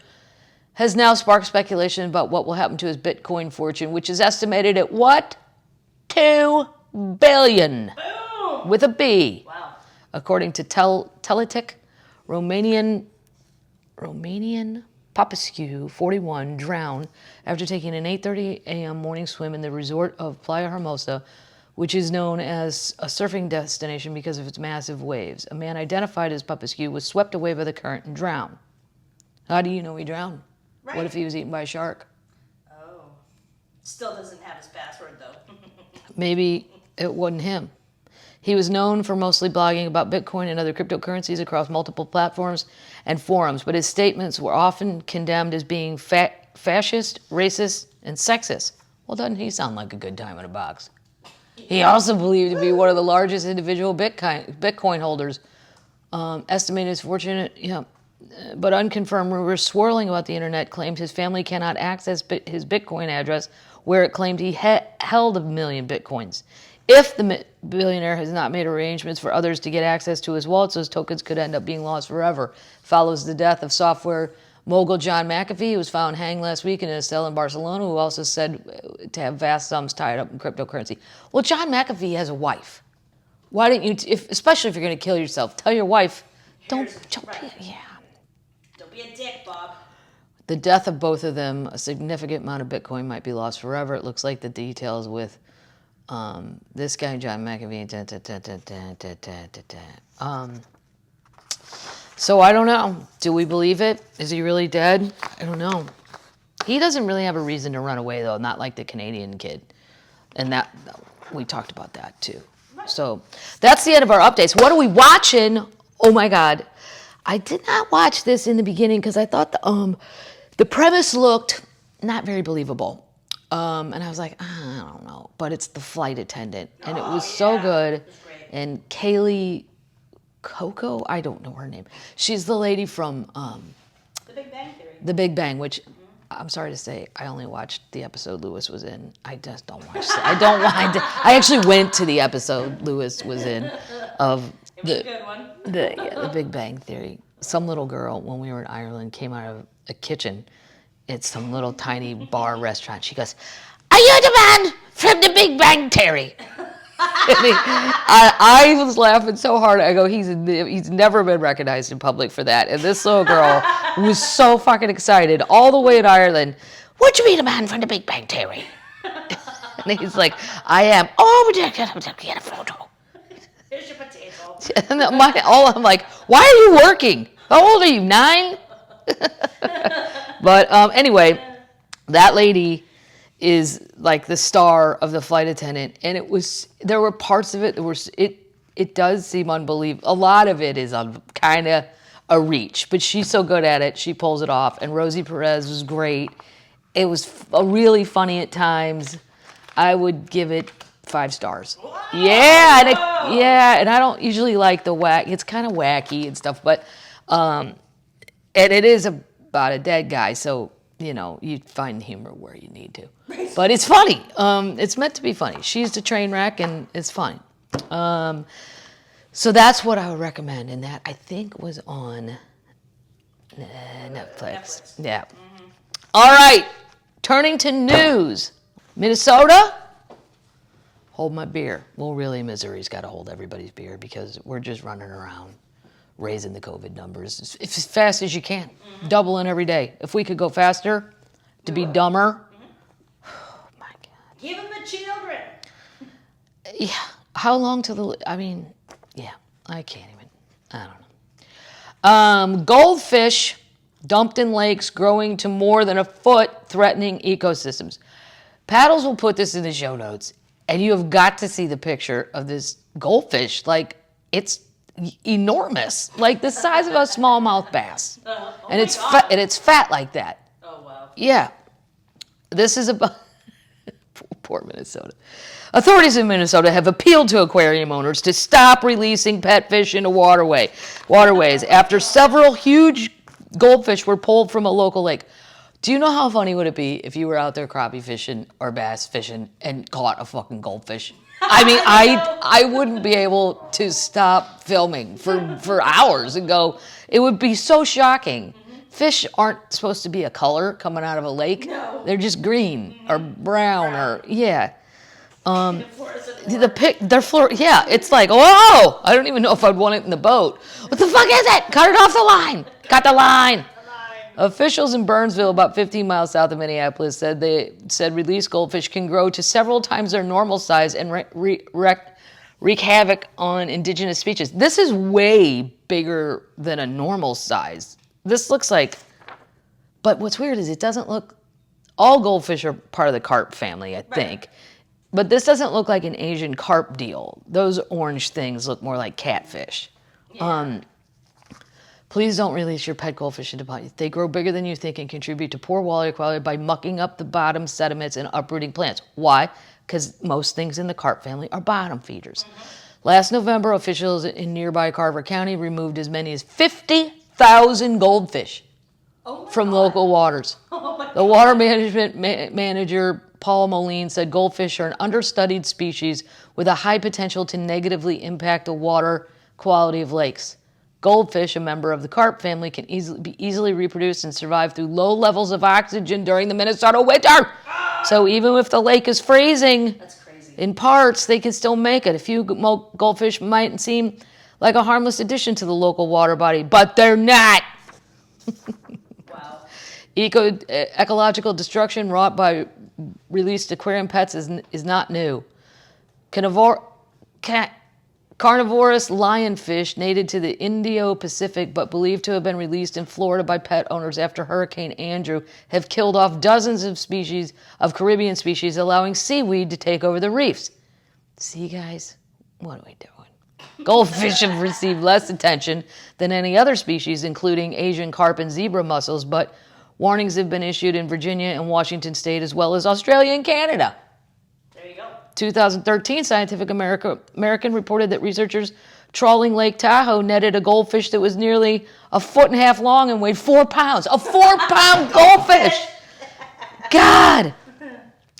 has now sparked speculation about what will happen to his Bitcoin fortune, which is estimated at what? $2 billion. Boom. With a B. Wow. According to Teletic, Romanian Popescu, 41, drowned after taking an 8:30 a.m. morning swim in the resort of Playa Hermosa, which is known as a surfing destination because of its massive waves. A man identified as Popescu was swept away by the current and drowned. How do you know he drowned? Right. What if he was eaten by a shark? Oh. Still doesn't have his password, though. Maybe it wasn't him. He was known for mostly blogging about Bitcoin and other cryptocurrencies across multiple platforms and forums, but his statements were often condemned as being fascist, racist, and sexist. Well, doesn't he sound like a good time in a box? He also believed to be one of the largest individual Bitcoin holders. Estimated his fortune at but unconfirmed rumors swirling about the internet claimed his family cannot access his Bitcoin address, where it claimed he held 1 million Bitcoins. If the billionaire has not made arrangements for others to get access to his wallets, those tokens could end up being lost forever. Follows the death of software mogul John McAfee, who was found hanged last week in a cell in Barcelona, who also said to have vast sums tied up in cryptocurrency. Well, John McAfee has a wife. Why don't you, especially if you're going to kill yourself, tell your wife, don't be a dick, Bob. The death of both of them, a significant amount of Bitcoin might be lost forever. It looks like the details with this guy, John McAfee. So I don't know. Do we believe it? Is he really dead? I don't know. He doesn't really have a reason to run away, though, not like the Canadian kid. And that, we talked about that, too. So that's the end of our updates. What are we watching? Oh, my God. I did not watch this in the beginning because I thought the premise looked not very believable. And I was like, I don't know. But it's The Flight Attendant. And it was so good. And Kaylee Coco, I don't know her name. She's the lady from The Big Bang Theory. The Big Bang, which I'm sorry to say, I only watched the episode Lewis was in. I just don't watch that. I don't want to. I actually went to the episode Lewis was in of a good one. The Big Bang Theory. Some little girl, when we were in Ireland, came out of a kitchen at some little tiny bar restaurant. She goes, "Are you the man from the Big Bang Theory?" I was laughing so hard. I go, he's never been recognized in public for that. And this little girl was so fucking excited all the way in Ireland. "Would you be the man from the Big Bang Theory?" And he's like, "I am." "Oh, but get a photo." Here's your potato. And I'm like, "Why are you working? How old are you, 9?" But anyway, that lady is like the star of The Flight Attendant, and there were parts of it that it does seem unbelievable. A lot of it is kind of a reach, but she's so good at it, she pulls it off. And Rosie Perez was great. It was really funny at times. I would give it 5 stars. Whoa! Yeah, and I don't usually like the whack. It's kind of wacky and stuff, but and it is about a dead guy, so you find humor where you need to. But it's funny. It's meant to be funny. She's the train wreck, and it's funny. So that's what I would recommend, and that I think was on Netflix. Yeah. Mm-hmm. All right. Turning to news. Minnesota. Hold my beer. Well, really, Missouri's got to hold everybody's beer because we're just running around raising the COVID numbers as fast as you can. Mm-hmm. Doubling every day. If we could go faster to be dumber. Mm-hmm. Oh, my God. Give them the children. Yeah. How long till I can't even. I don't know. Goldfish dumped in lakes growing to more than a foot, threatening ecosystems. Paddles will put this in the show notes, and you have got to see the picture of this goldfish. Like, it's enormous, like the size of a smallmouth bass, and it's fat like that. Oh wow! Yeah, this is about poor Minnesota. Authorities in Minnesota have appealed to aquarium owners to stop releasing pet fish into waterways after several huge goldfish were pulled from a local lake. Do you know how funny would it be if you were out there crappie fishing or bass fishing and caught a fucking goldfish? I mean, I wouldn't be able to stop filming for hours and go. It would be so shocking. Mm-hmm. Fish aren't supposed to be a color coming out of a lake. No. They're just green or brown or yeah. Yeah, it's like, whoa! I don't even know if I'd want it in the boat. What the fuck is it? Cut it off the line. Cut the line. Officials in Burnsville, about 15 miles south of Minneapolis, said released goldfish can grow to several times their normal size and wreak havoc on indigenous species. This is way bigger than a normal size. This looks like, but what's weird is it doesn't look, all goldfish are part of the carp family, I think. But this doesn't look like an Asian carp deal. Those orange things look more like catfish. Yeah. Please don't release your pet goldfish into ponds. They grow bigger than you think and contribute to poor water quality by mucking up the bottom sediments and uprooting plants. Why? Because most things in the carp family are bottom feeders. Mm-hmm. Last November, officials in nearby Carver County removed as many as 50 1,000 goldfish from God. local waters. Oh my The water management manager, Paul Moline, said goldfish are an understudied species with a high potential to negatively impact the water quality of lakes. Goldfish, a member of the carp family, can be easily reproduced and survive through low levels of oxygen during the Minnesota winter. So even if the lake is freezing in parts, they can still make it. A few goldfish might seem like a harmless addition to the local water body, but they're not. Wow. Ecological destruction wrought by released aquarium pets is not new. Carnivorous lionfish, native to the Indo-Pacific but believed to have been released in Florida by pet owners after Hurricane Andrew, have killed off dozens of Caribbean species, allowing seaweed to take over the reefs. See, guys, what are we doing? Goldfish have received less attention than any other species, including Asian carp and zebra mussels, but warnings have been issued in Virginia and Washington State, as well as Australia and Canada. 2013, Scientific American reported that researchers trawling Lake Tahoe netted a goldfish that was nearly 1.5 feet long and weighed 4 pounds. A 4-pound goldfish! God!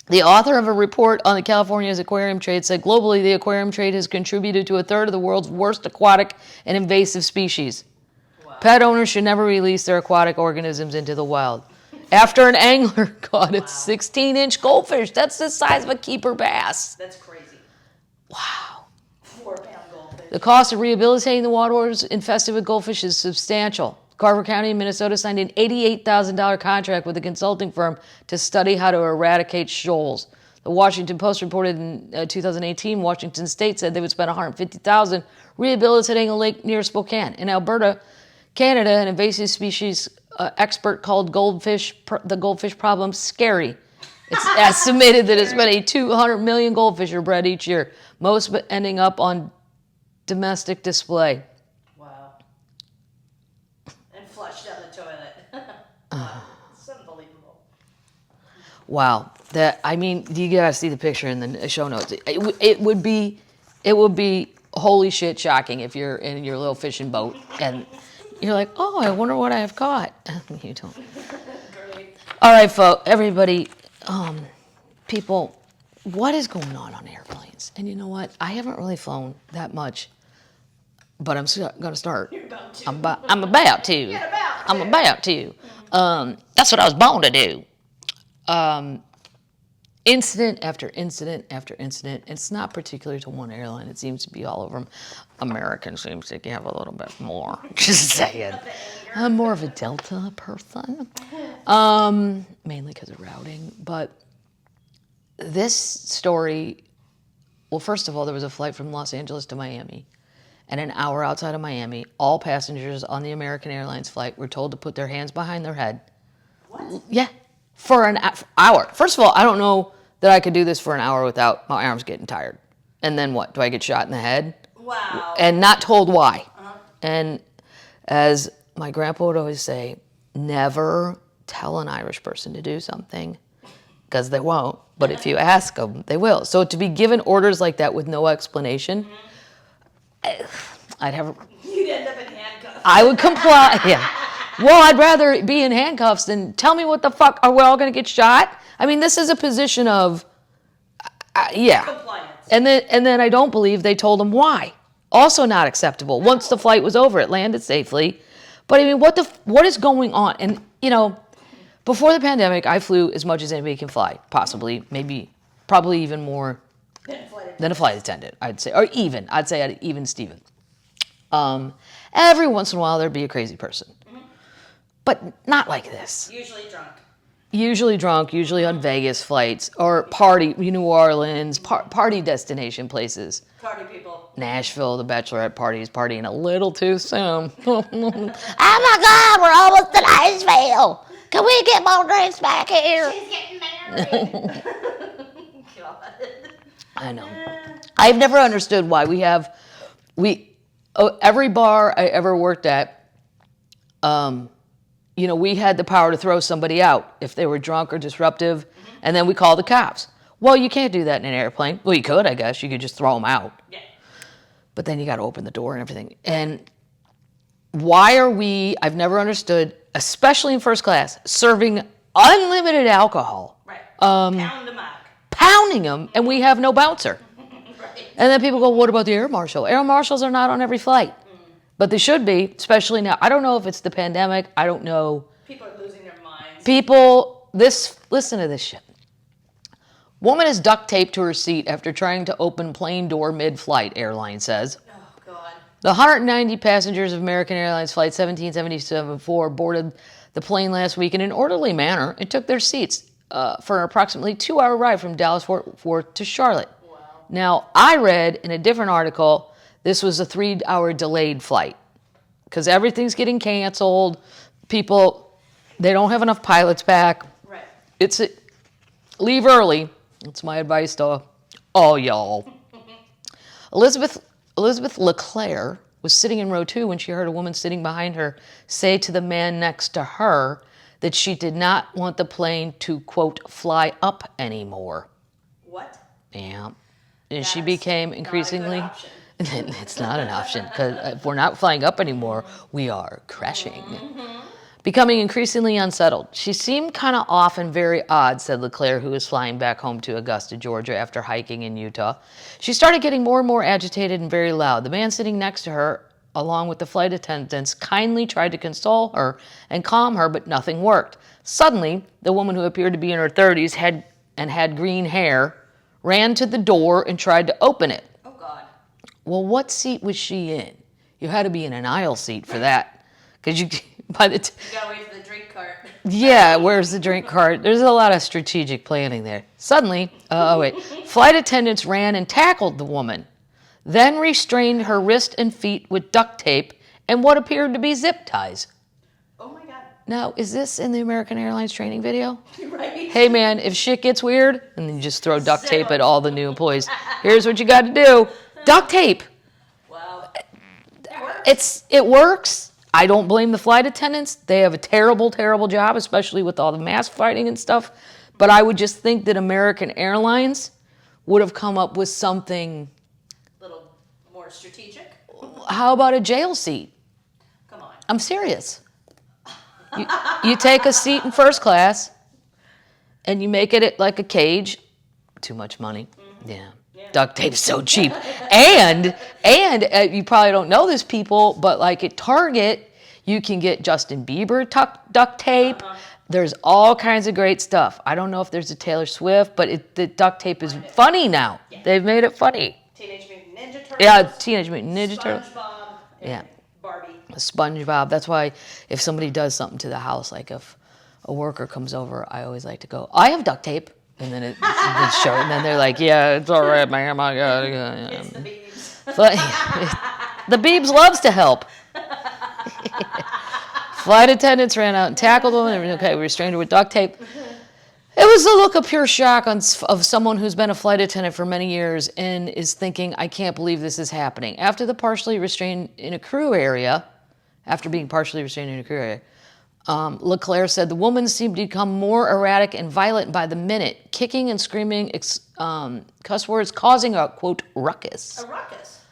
The author of a report on the California's aquarium trade said globally the aquarium trade has contributed to 1/3 of the world's worst aquatic and invasive species. Wow. Pet owners should never release their aquatic organisms into the wild. After an angler caught a 16-inch goldfish. That's the size of a keeper bass. That's crazy. Wow. 4-pound goldfish. The cost of rehabilitating the waters infested with goldfish is substantial. Carver County, Minnesota signed an $88,000 contract with a consulting firm to study how to eradicate shoals. The Washington Post reported in 2018, Washington State said they would spend $150,000 rehabilitating a lake near Spokane. In Alberta, Canada, an invasive species expert called the goldfish problem scary. It's estimated that as many 200 million goldfish are bred each year, most ending up on domestic display. Wow. And flushed down the toilet. Wow. It's unbelievable. Wow. You gotta see the picture in the show notes. It would be holy shit shocking if you're in your little fishing boat and you're like, oh, I wonder what I have caught. You don't. Great. All right, folks, everybody, people, what is going on airplanes? And you know what? I haven't really flown that much, but I'm going to start. You're about to. I'm about to. I'm about to. That's what I was born to do. Incident after incident after incident. It's not particular to one airline. It seems to be all over them. American seems to have a little bit more. Just saying. I'm more of a Delta person. Mainly because of routing. But this story, well, first of all, there was a flight from Los Angeles to Miami. And an hour outside of Miami, all passengers on the American Airlines flight were told to put their hands behind their head. What? Yeah. For an hour. First of all, I don't know that I could do this for an hour without my arms getting tired. And then what? Do I get shot in the head? Wow. And not told why. Uh-huh. And as my grandpa would always say, never tell an Irish person to do something because they won't. But if you ask them, they will. So to be given orders like that with no explanation, I'd have... You'd end up in handcuffs. I would comply. Yeah. Well, I'd rather be in handcuffs than tell me what the fuck, are we all going to get shot? I mean, this is a position of, yeah. Compliance. And then I don't believe they told him why. Also not acceptable. No. Once the flight was over, it landed safely. But I mean, what is going on? And, you know, before the pandemic, I flew as much as anybody can fly. Possibly, maybe, probably even more than a flight attendant, I'd say. Or even, I'd say even Steven. Every once in a while, there'd be a crazy person. But not like this. Usually drunk, usually on Vegas flights or party, New Orleans, party destination places. Party people. Nashville, the bachelorette parties, partying a little too soon. Oh my God, we're almost at Iceville. Can we get more drinks back here? She's getting married. God. I know. I've never understood why every bar I ever worked at, we had the power to throw somebody out if they were drunk or disruptive, and then we called the cops. Well, you can't do that in an airplane. Well, you could, I guess. You could just throw them out. Yeah. But then you got to open the door and everything. And Why are we, I've never understood, especially in first class, serving unlimited alcohol? Right. Pound them out. Pounding them, and we have no bouncer. Right. And then people go, what about the air marshal? Air marshals are not on every flight. But they should be, especially now. I don't know if it's the pandemic. I don't know. People are losing their minds. Listen to this shit. Woman is duct taped to her seat after trying to open plane door mid-flight, airline says. Oh, God. The 190 passengers of American Airlines Flight 1777-4 boarded the plane last week in an orderly manner and took their seats for an approximately 2-hour ride from Dallas-Fort Worth to Charlotte. Wow. Now, I read in a different article this was a 3-hour delayed flight because everything's getting canceled. People, they don't have enough pilots back. Right. Leave early. That's my advice to all y'all. Elizabeth LeClaire was sitting in row 2 when she heard a woman sitting behind her say to the man next to her that she did not want the plane to, quote, fly up anymore. What? Yeah. And she became increasingly... Not a good option. It's not an option because if we're not flying up anymore, we are crashing. Becoming increasingly unsettled. She seemed kind of off and very odd, said LeClaire, who was flying back home to Augusta, Georgia after hiking in Utah. She started getting more and more agitated and very loud. The man sitting next to her, along with the flight attendants, kindly tried to console her and calm her, but nothing worked. Suddenly, the woman who appeared to be in her 30s had green hair, ran to the door and tried to open it. Oh, God. Well, what seat was she in? You had to be in an aisle seat for that. Because You gotta wait for the drink cart. Yeah, where's the drink cart? There's a lot of strategic planning there. Suddenly, flight attendants ran and tackled the woman, then restrained her wrist and feet with duct tape and what appeared to be zip ties. Oh, my God. Now, is this in the American Airlines training video? Right. Hey, man, if shit gets weird, and then you just throw duct tape at all the new employees. Here's what you got to do. Duct tape. Wow. It works. I don't blame the flight attendants. They have a terrible, terrible job, especially with all the mask fighting and stuff. But I would just think that American Airlines would have come up with something. A little more strategic. How about a jail seat? Come on. I'm serious. You take a seat in first class and you make it like a cage. Too much money. Yeah. Duct tape's so cheap. And you probably don't know this, people, but like at Target, you can get Justin Bieber duct tape. There's all kinds of great stuff. I don't know if there's a Taylor Swift, but the duct tape is funny now. Yeah. They've made it funny. Teenage Mutant Ninja Turtles. Yeah, Teenage Mutant Ninja Turtles. SpongeBob. And Barbie. SpongeBob. That's why if somebody does something to the house, like if a worker comes over, I always like to go, I have duct tape. And then it's short, and then they're like, yeah, it's all right, man. I got it. It's the Beebs. The Beebs loves to help. Flight attendants ran out and tackled them. And okay, we restrained her with duct tape. It was a look of pure shock of someone who's been a flight attendant for many years and is thinking, I can't believe this is happening. After being partially restrained in a crew area, LeClaire said the woman seemed to become more erratic and violent by the minute, kicking and screaming cuss words, causing a, quote, ruckus. A ruckus.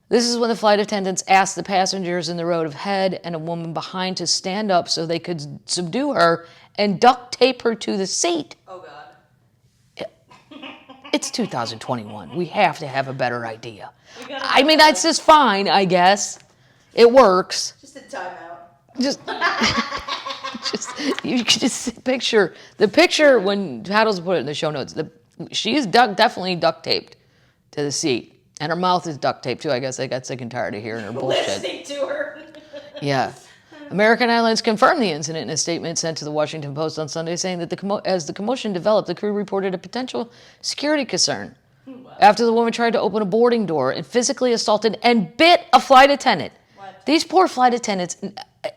This is when the flight attendants asked the passengers in the row ahead and a woman behind to stand up so they could subdue her and duct tape her to the seat. Oh, God. It's 2021. We have to have a better idea. I mean, that's just fine, I guess. It works. Just a timeout. You can just picture the picture when Paddles put it in the show notes. She's definitely duct taped to the seat, and her mouth is duct taped too. I guess they got sick and tired of hearing her bullshit. Listening to her. Yeah. American Airlines confirmed the incident in a statement sent to the Washington Post on Sunday, saying that as the commotion developed, the crew reported a potential security concern after the woman tried to open a boarding door and physically assaulted and bit a flight attendant. What? These poor flight attendants.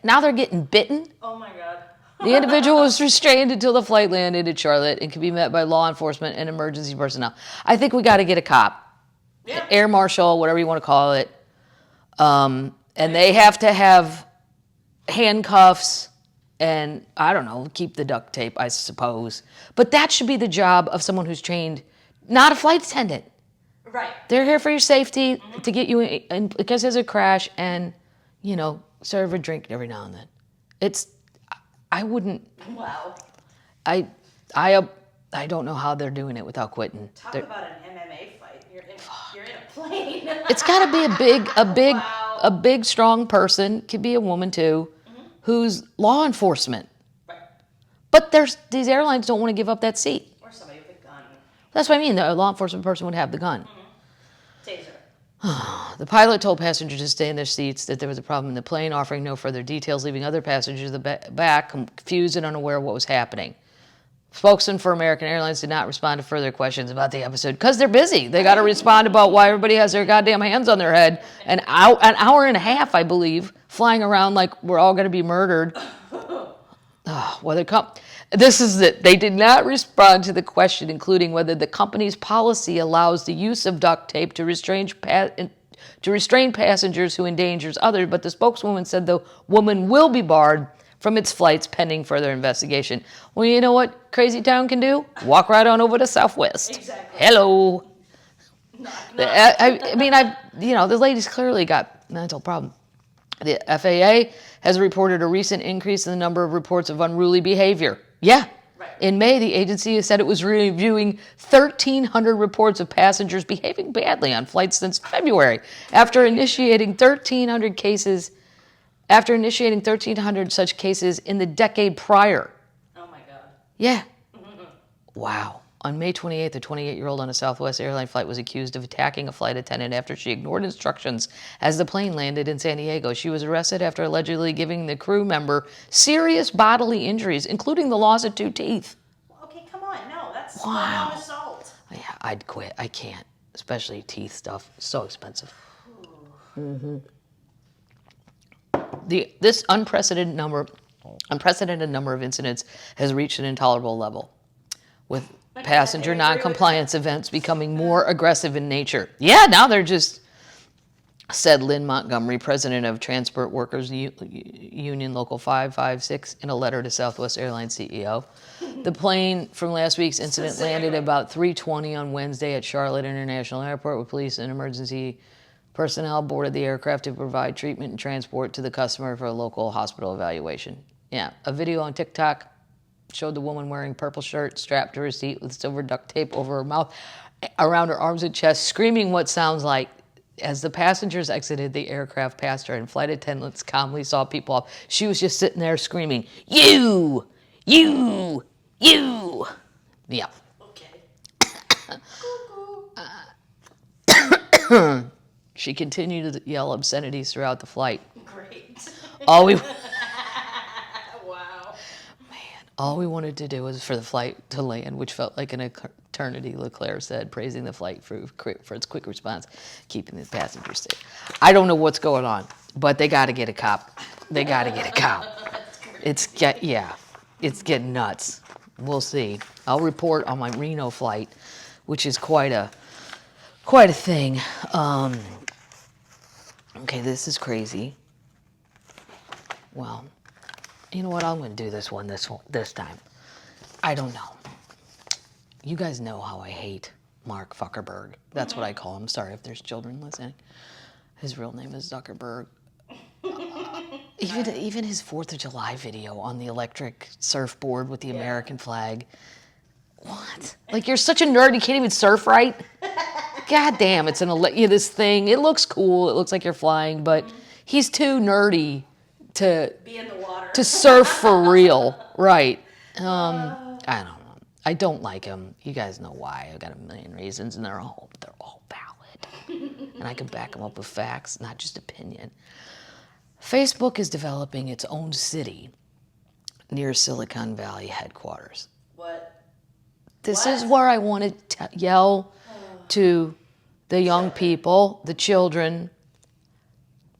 Now they're getting bitten. Oh, my God. The individual was restrained until the flight landed at Charlotte and could be met by law enforcement and emergency personnel. I think we got to get a cop, air marshal, whatever you want to call it. And they have to have handcuffs and, I don't know, keep the duct tape, I suppose. But that should be the job of someone who's trained, not a flight attendant. Right. They're here for your safety, to get you in case there's a crash and, serve a drink every now and then. I wouldn't. Wow. I don't know how they're doing it without quitting. Talk about an MMA fight. You're in a plane. It's got to be Wow. a big, strong person. Could be a woman too, who's law enforcement. Right. But these airlines don't want to give up that seat. Or somebody with a gun. That's what I mean. The law enforcement person would have the gun. Taser. The pilot told passengers to stay in their seats, that there was a problem in the plane, offering no further details, leaving other passengers in the back confused and unaware of what was happening. Spokesman for American Airlines did not respond to further questions about the episode because they're busy. They got to respond about why everybody has their goddamn hands on their head. An hour and a half, I believe, flying around like we're all going to be murdered. This is it. They did not respond to the question, including whether the company's policy allows the use of duct tape to restrain passengers who endangers others. But the spokeswoman said the woman will be barred from its flights pending further investigation. Well, you know what Crazy Town can do? Walk right on over to Southwest. Exactly. Hello. Not. The lady's clearly got a mental problem. The FAA has reported a recent increase in the number of reports of unruly behavior. Yeah. Right. In May, the agency has said it was reviewing 1,300 reports of passengers behaving badly on flights since February, after initiating 1,300 such cases in the decade prior. Oh my God. Yeah. Wow. On May 28th, a 28-year-old on a Southwest airline flight was accused of attacking a flight attendant after she ignored instructions as the plane landed in San Diego. She was arrested after allegedly giving the crew member serious bodily injuries, including the loss of 2 teeth. Okay, come on. No, that's Wow. full-on assault. Yeah, I'd quit. I can't. Especially teeth stuff. So expensive. This unprecedented number of incidents has reached an intolerable level, with passenger non-compliance events becoming more aggressive in nature. Yeah, now they're just, said Lynn Montgomery, president of Transport Workers Union Local 556, in a letter to Southwest Airlines CEO. The plane from last week's incident landed about 3:20 on Wednesday at Charlotte International Airport, with police and emergency personnel boarded the aircraft to provide treatment and transport to the customer for a local hospital evaluation. Yeah, a video on TikTok showed the woman wearing purple shirt, strapped to her seat with silver duct tape over her mouth, around her arms and chest, screaming what sounds like, as the passengers exited the aircraft past her and flight attendants calmly saw people off. She was just sitting there screaming, "You! You! You!" Yeah. Okay. She continued to yell obscenities throughout the flight. Great. All we wanted to do was for the flight to land, which felt like an eternity, Leclerc said, praising the flight for its quick response, keeping the passengers safe. I don't know what's going on, but they got to get a cop. They got to get a cop. It's getting nuts. We'll see. I'll report on my Reno flight, which is quite a thing. Okay, this is crazy. Well, you know what? I'm going to do this time. I don't know. You guys know how I hate Mark Zuckerberg. That's what I call him. Sorry if there's children listening. His real name is Zuckerberg. Even his 4th of July video on the electric surfboard with the American flag. What? Like, you're such a nerd, you can't even surf right? God damn, it's this thing. It looks cool. It looks like you're flying, but he's too nerdy to be in the water. To surf for real. Right. I don't know. I don't like him. You guys know why. I've got a million reasons, and they're all valid. And I can back them up with facts, not just opinion. Facebook is developing its own city near Silicon Valley headquarters. What? This is where I want to yell to the young people, the children.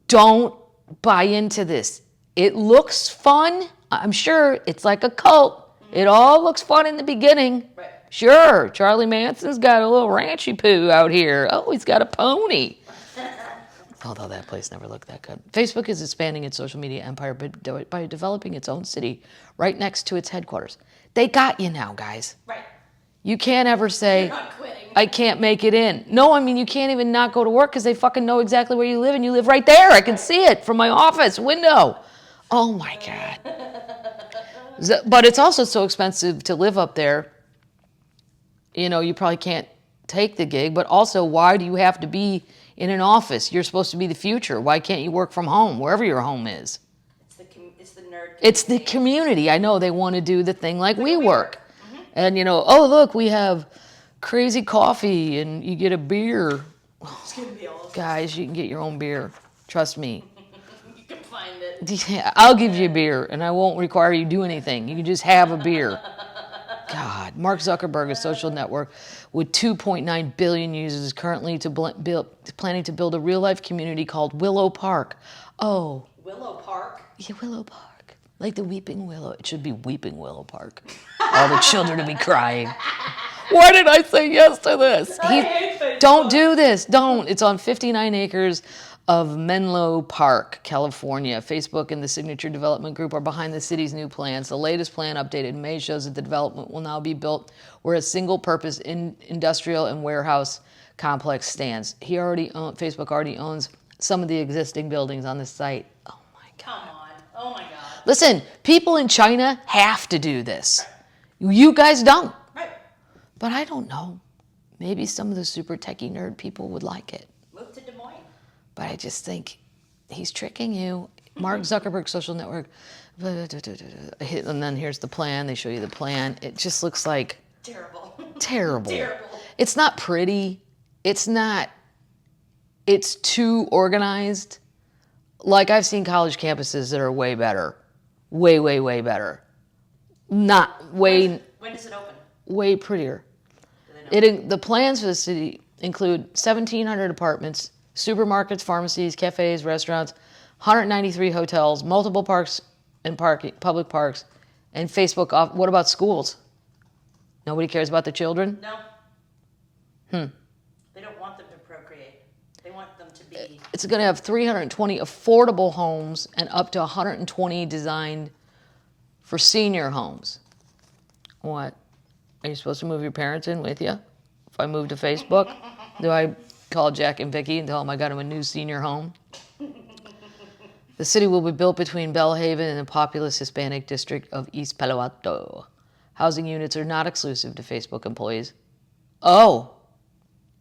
Don't buy into this. It looks fun. I'm sure it's like a cult. It all looks fun in the beginning. Right. Sure, Charlie Manson's got a little ranchy poo out here. Oh, he's got a pony. Although that place never looked that good. Facebook is expanding its social media empire by developing its own city right next to its headquarters. They got you now, guys. Right. You can't ever say, You're not quitting. I can't make it in. No, I mean, you can't even not go to work because they fucking know exactly where you live, and you live right there. I can see it from my office window. Oh, my God. But it's also so expensive to live up there. You know, you probably can't take the gig, but also, why do you have to be in an office? You're supposed to be the future. Why can't you work from home, wherever your home is? It's the nerd community. It's the community. I know they want to do the thing like we work. Mm-hmm. And, you know, oh, look, we have crazy coffee and you get a beer. It's going to be awesome. Guys, you can get your own beer. Trust me. You can find it. Yeah, I'll give you a beer and I won't require you to do anything. You can just have a beer. God, Mark Zuckerberg, a social network with 2.9 billion users, is currently planning to build a real-life community called Willow Park. Oh. Willow Park? Yeah, Willow Park. Like the Weeping Willow. It should be Weeping Willow Park. All the children will be crying. Why did I say yes to this? Don't do this. Don't. It's on 59 acres of Menlo Park, California. Facebook and the Signature Development Group are behind the city's new plans. The latest plan, updated in May, shows that the development will now be built where a single-purpose industrial and warehouse complex stands. Facebook already owns some of the existing buildings on the site. Oh, my God. Come on. Oh, my God. Listen, people in China have to do this. Right. You guys don't. Right. But I don't know. Maybe some of the super techie nerd people would like it. Move to Des Moines. But I just think he's tricking you. Mark Zuckerberg social network. And then here's the plan. They show you the plan. It just looks like... Terrible. Terrible. Terrible. It's not pretty. It's not... It's too organized. Like, I've seen college campuses that are way better. Way, way, way better. Not way... When does it open? Way prettier. The plans for the city include 1,700 apartments, supermarkets, pharmacies, cafes, restaurants, 193 hotels, multiple parks and public parks, and Facebook off. What about schools? Nobody cares about the children? No. They don't want them to procreate. They want them to be... It's going to have 320 affordable homes and up to 120 designed for senior homes. What? Are you supposed to move your parents in with you? If I move to Facebook, do I call Jack and Vicky and tell them I got them a new senior home? The city will be built between Bellhaven and the populous Hispanic district of East Palo Alto. Housing units are not exclusive to Facebook employees. Oh,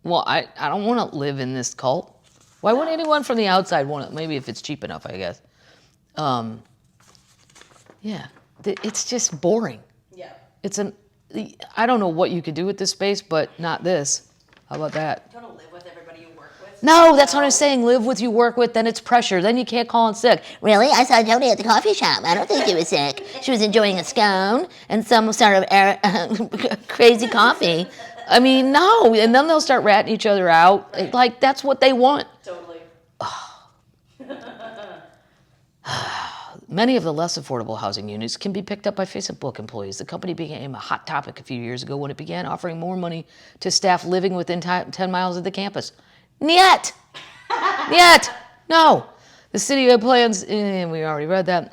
well, I don't want to live in this cult. Why would anyone from the outside want it? Maybe if it's cheap enough, I guess. Yeah, it's just boring. Yeah. I don't know what you could do with this space, but not this. How about that? You want to live with everybody you work with? No, that's what I'm saying. Live with you work with, then it's pressure. Then you can't call in sick. Really? I saw Jody at the coffee shop. I don't think she was sick. She was enjoying a scone and some sort of crazy coffee. I mean, no. And then they'll start ratting each other out. Right. Like, that's what they want. Totally. Many of the less affordable housing units can be picked up by Facebook employees. The company became a hot topic a few years ago when it began offering more money to staff living within 10 miles of the campus. Niet! No. The city plans, and we already read that.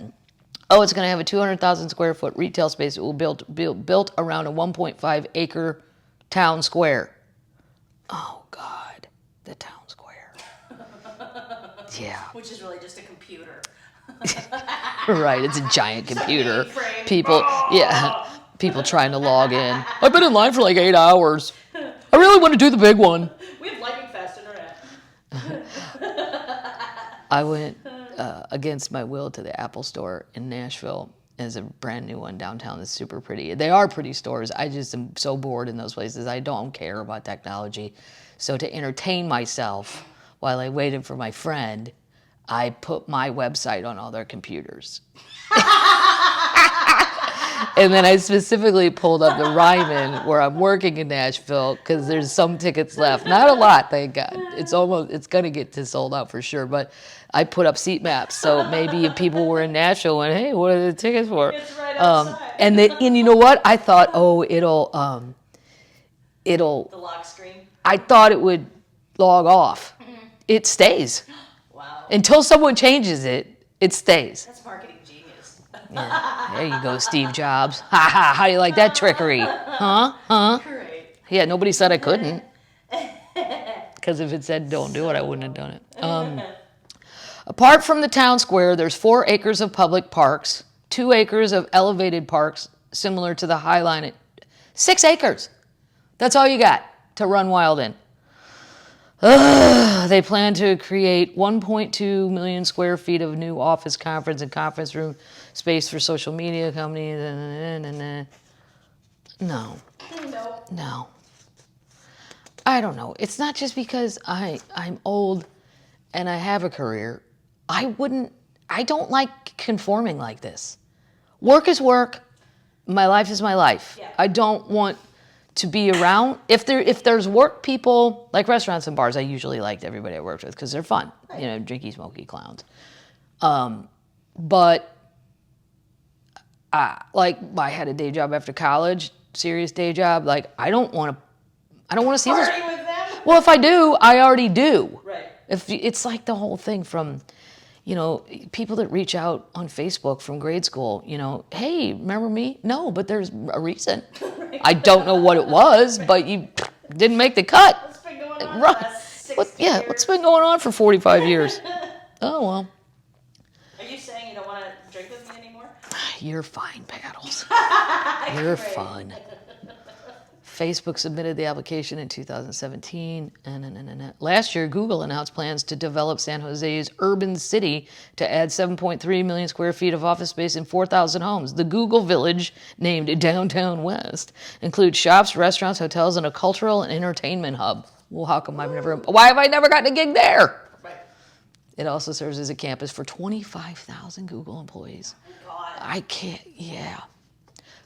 Oh, it's going to have a 200,000 square foot retail space that will be built around a 1.5 acre town square. Oh, God. The town square. Yeah. Which is really just a computer. Right, it's a giant computer. People trying to log in. I've been in line for like 8 hours. I really want to do the big one. We have lightning fast internet. I went against my will to the Apple store in Nashville. There's a brand new one downtown that's super pretty. They are pretty stores. I just am so bored in those places. I don't care about technology. So to entertain myself while I waited for my friend, I put my website on all their computers. And then I specifically pulled up the Ryman where I'm working in Nashville because there's some tickets left. Not a lot, thank God. It's going to get to sold out for sure. But I put up seat maps. So maybe if people were in Nashville and, hey, what are the tickets for? It's right outside. And you know what? I thought, it'll. The lock screen? I thought it would log off. Mm-hmm. It stays. Wow. Until someone changes it, it stays. That's marketing genius. Yeah. There you go, Steve Jobs. Ha ha, how do you like that trickery? Huh? Great. Yeah, nobody said I couldn't. Because if it said don't do it, I wouldn't have done it. Apart from the town square, there's 4 acres of public parks, 2 acres of elevated parks similar to the High Line. 6 acres. That's all you got to run wild in. They plan to create 1.2 million square feet of new office, conference, and conference room space for social media companies. No. I don't know. It's not just because I'm old and I have a career. I don't like conforming like this. Work is work. My life is my life. Yeah. I don't want to be around. If there's work people, like restaurants and bars, I usually liked everybody I worked with because they're fun. Right. You know, drinky, smoky clowns. But like I had a day job after college, serious day job. Like I don't want to see this. Party with them? Well, if I do, I already do. Right. If it's like the whole thing from, you know, people that reach out on Facebook from grade school, you know, hey, remember me? No, but there's a reason. Right. I don't know what it was, but you didn't make the cut. What's been going on the last 60 years? What's been going on for 45 years? Oh, well. Are you saying you don't want to drink with me anymore? You're fine, Paddles. You're fun. Facebook submitted the application in 2017. Last year, Google announced plans to develop San Jose's urban city to add 7.3 million square feet of office space and 4,000 homes. The Google Village, named Downtown West, includes shops, restaurants, hotels, and a cultural and entertainment hub. Well, why have I never gotten a gig there? Right. It also serves as a campus for 25,000 Google employees. God. I can't, yeah.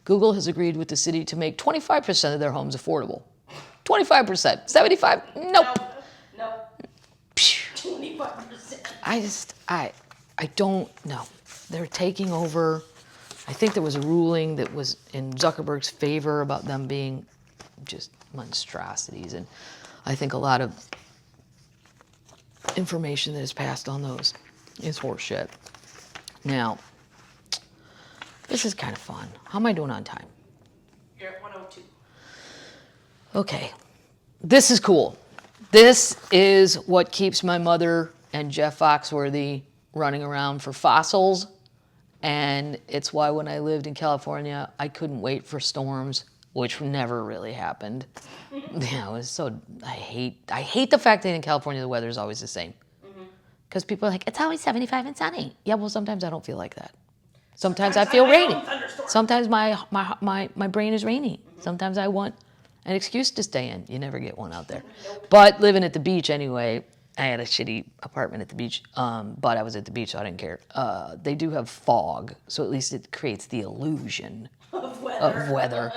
Google has agreed with the city to make 25% of their homes affordable. 25%. 75? Nope. No. 25%. I don't know. They're taking over. I think there was a ruling that was in Zuckerberg's favor about them being just monstrosities. And I think a lot of information that is passed on those is horseshit. Now, this is kind of fun. How am I doing on time? You're at 102. Okay. This is cool. This is what keeps my mother and Jeff Foxworthy running around for fossils. And it's why when I lived in California, I couldn't wait for storms, which never really happened. Yeah, it was so, I hate the fact that in California the weather is always the same. Because people are like, it's always 75 and sunny. Yeah, well, sometimes I don't feel like that. Sometimes I feel rainy. Sometimes my brain is rainy. Sometimes I want an excuse to stay in. You never get one out there. But living at the beach anyway, I had a shitty apartment at the beach, but I was at the beach, so I didn't care. They do have fog, so at least it creates the illusion of weather.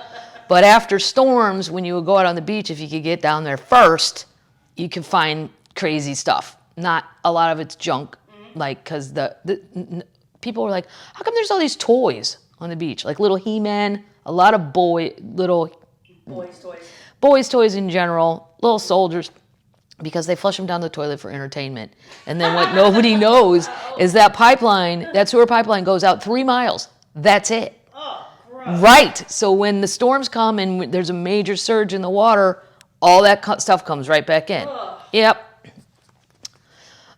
But after storms, when you would go out on the beach, if you could get down there first, you can find crazy stuff. Not a lot of it's junk, like, because people were like, how come there's all these toys on the beach? Like little He-Man, a lot of boys' toys in general, little soldiers, because they flush them down the toilet for entertainment. And then what nobody knows is that sewer pipeline goes out 3 miles. That's it. Oh, gross. Right. So when the storms come and there's a major surge in the water, all that stuff comes right back in. Ugh. Yep.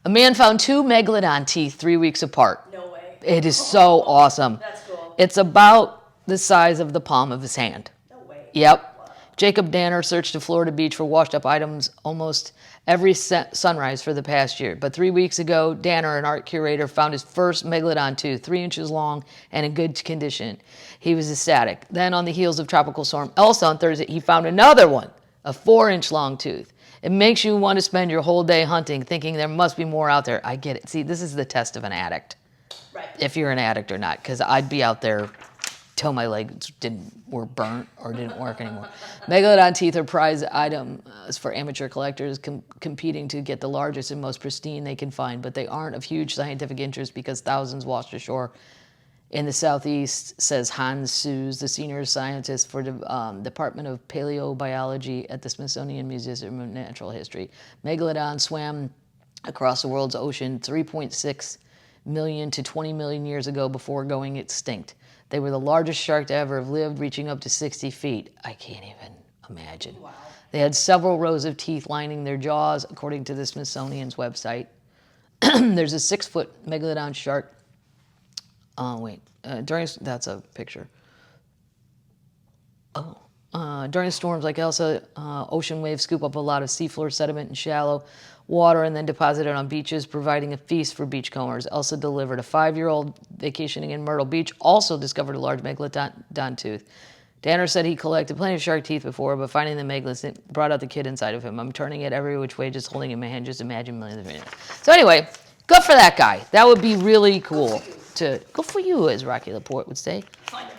A man found 2 megalodon teeth 3 weeks apart. No way. It is so awesome. That's cool. It's about the size of the palm of his hand. No way. Yep. Wow. Jacob Danner searched a Florida beach for washed up items almost every sunrise for the past year. But 3 weeks ago, Danner, an art curator, found his first megalodon tooth, 3 inches long and in good condition. He was ecstatic. Then on the heels of Tropical Storm Elsa on Thursday, he found another one, a 4-inch long tooth. It makes you want to spend your whole day hunting, thinking there must be more out there. I get it. See, this is the test of an addict. Right. If you're an addict or not, because I'd be out there till my legs were burnt or didn't work anymore. Megalodon teeth are prized items for amateur collectors competing to get the largest and most pristine they can find, but they aren't of huge scientific interest because thousands washed ashore in the southeast, says Hans Sues, the senior scientist for the Department of Paleobiology at the Smithsonian Museum of Natural History. Megalodon swam across the world's ocean 3.6 million to 20 million years ago before going extinct. They were the largest shark to ever have lived, reaching up to 60 feet. I can't even imagine. Wow. They had several rows of teeth lining their jaws, according to the Smithsonian's website. There's a 6-foot megalodon shark. That's a picture. During storms like Elsa, ocean waves scoop up a lot of seafloor sediment and shallow water and then deposit it on beaches, providing a feast for beachcombers. Elsa delivered a 5-year-old vacationing in Myrtle Beach, also discovered a large megalodon tooth. Danner said he collected plenty of shark teeth before, but finding the megalodon brought out the kid inside of him. I'm turning it every which way, just holding it in my hand. Just imagine millions of minutes. So anyway, good for that guy. That would be really cool. Go for you, as Rocky Laporte would say.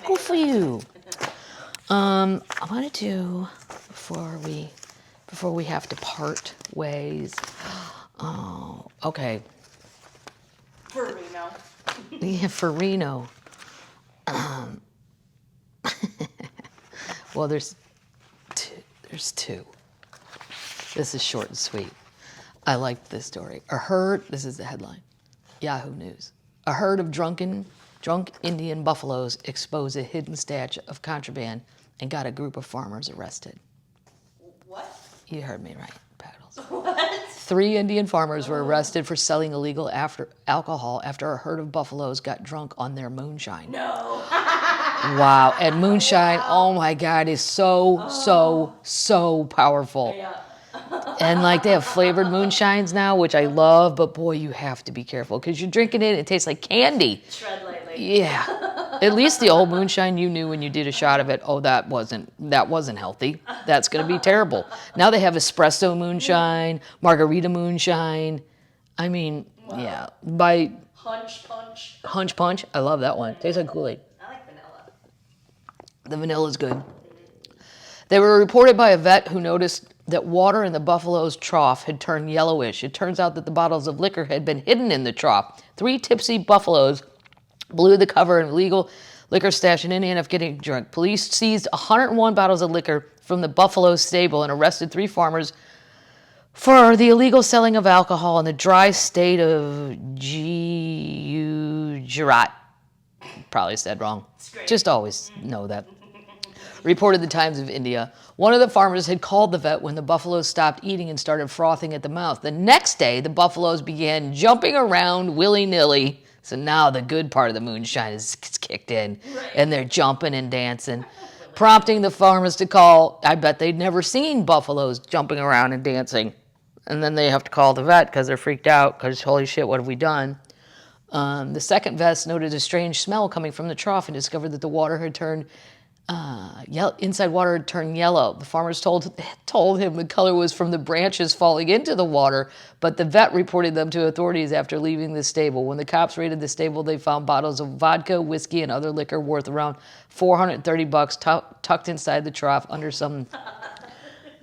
Go for you. I want to do, before we have to part ways. Oh, okay. For Reno. Yeah, for Reno. Well, there's two. This is short and sweet. I like this story. This is the headline. Yahoo News. A herd of drunk Indian buffaloes exposed a hidden stash of contraband and got a group of farmers arrested. What? You heard me right, Paddles. What? 3 Indian farmers were arrested for selling illegal alcohol after a herd of buffaloes got drunk on their moonshine. No. Wow. And moonshine, oh my God, is so powerful. Yeah. And like they have flavored moonshines now, which I love, but boy, you have to be careful because you're drinking it, it tastes like candy. Tread lightly. Yeah. At least the old moonshine, you knew when you did a shot of it, oh, that wasn't healthy. That's going to be terrible. Now they have espresso moonshine, margarita moonshine. I mean, wow. Yeah. By Hunch Punch. I love that one. Tastes like Kool-Aid. I like vanilla. The vanilla's good. They were reported by a vet who noticed that water in the buffalo's trough had turned yellowish. It turns out that the bottles of liquor had been hidden in the trough. 3 tipsy buffaloes blew the cover of an illegal liquor stash and ended up getting drunk. Police seized 101 bottles of liquor from the buffalo stable and arrested 3 farmers for the illegal selling of alcohol in the dry state of Gujarat. Probably said wrong. Just always know that. Reported the Times of India. One of the farmers had called the vet when the buffaloes stopped eating and started frothing at the mouth. The next day, the buffaloes began jumping around willy-nilly. So now the good part of the moonshine is kicked in, and they're jumping and dancing, prompting the farmers to call. I bet they'd never seen buffaloes jumping around and dancing. And then they have to call the vet because they're freaked out because, holy shit, what have we done? The second vet noted a strange smell coming from the trough and discovered that the water had turned inside water had turned yellow. The farmers told him the color was from the branches falling into the water, but the vet reported them to authorities after leaving the stable. When the cops raided the stable, they found bottles of vodka, whiskey, and other liquor worth around $430 tucked inside the trough under some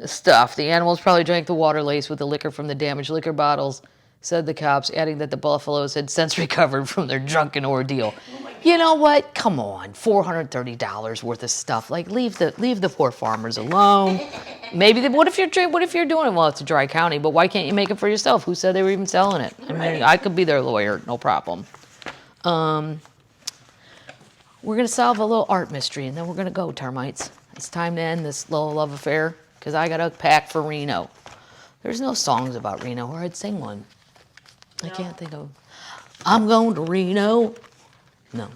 stuff. The animals probably drank the water laced with the liquor from the damaged liquor bottles, said the cops, adding that the buffaloes had since recovered from their drunken ordeal. You know what? Come on, $430 worth of stuff. Like, leave the poor farmers alone. Maybe what if you're doing it? Well, it's a dry county, but why can't you make it for yourself? Who said they were even selling it? I mean, I could be their lawyer, no problem. We're gonna solve a little art mystery, and then we're gonna go, termites. It's time to end this little love affair because I gotta pack for Reno. There's no songs about Reno, or I'd sing one. No. I can't think of. I'm going to Reno. No,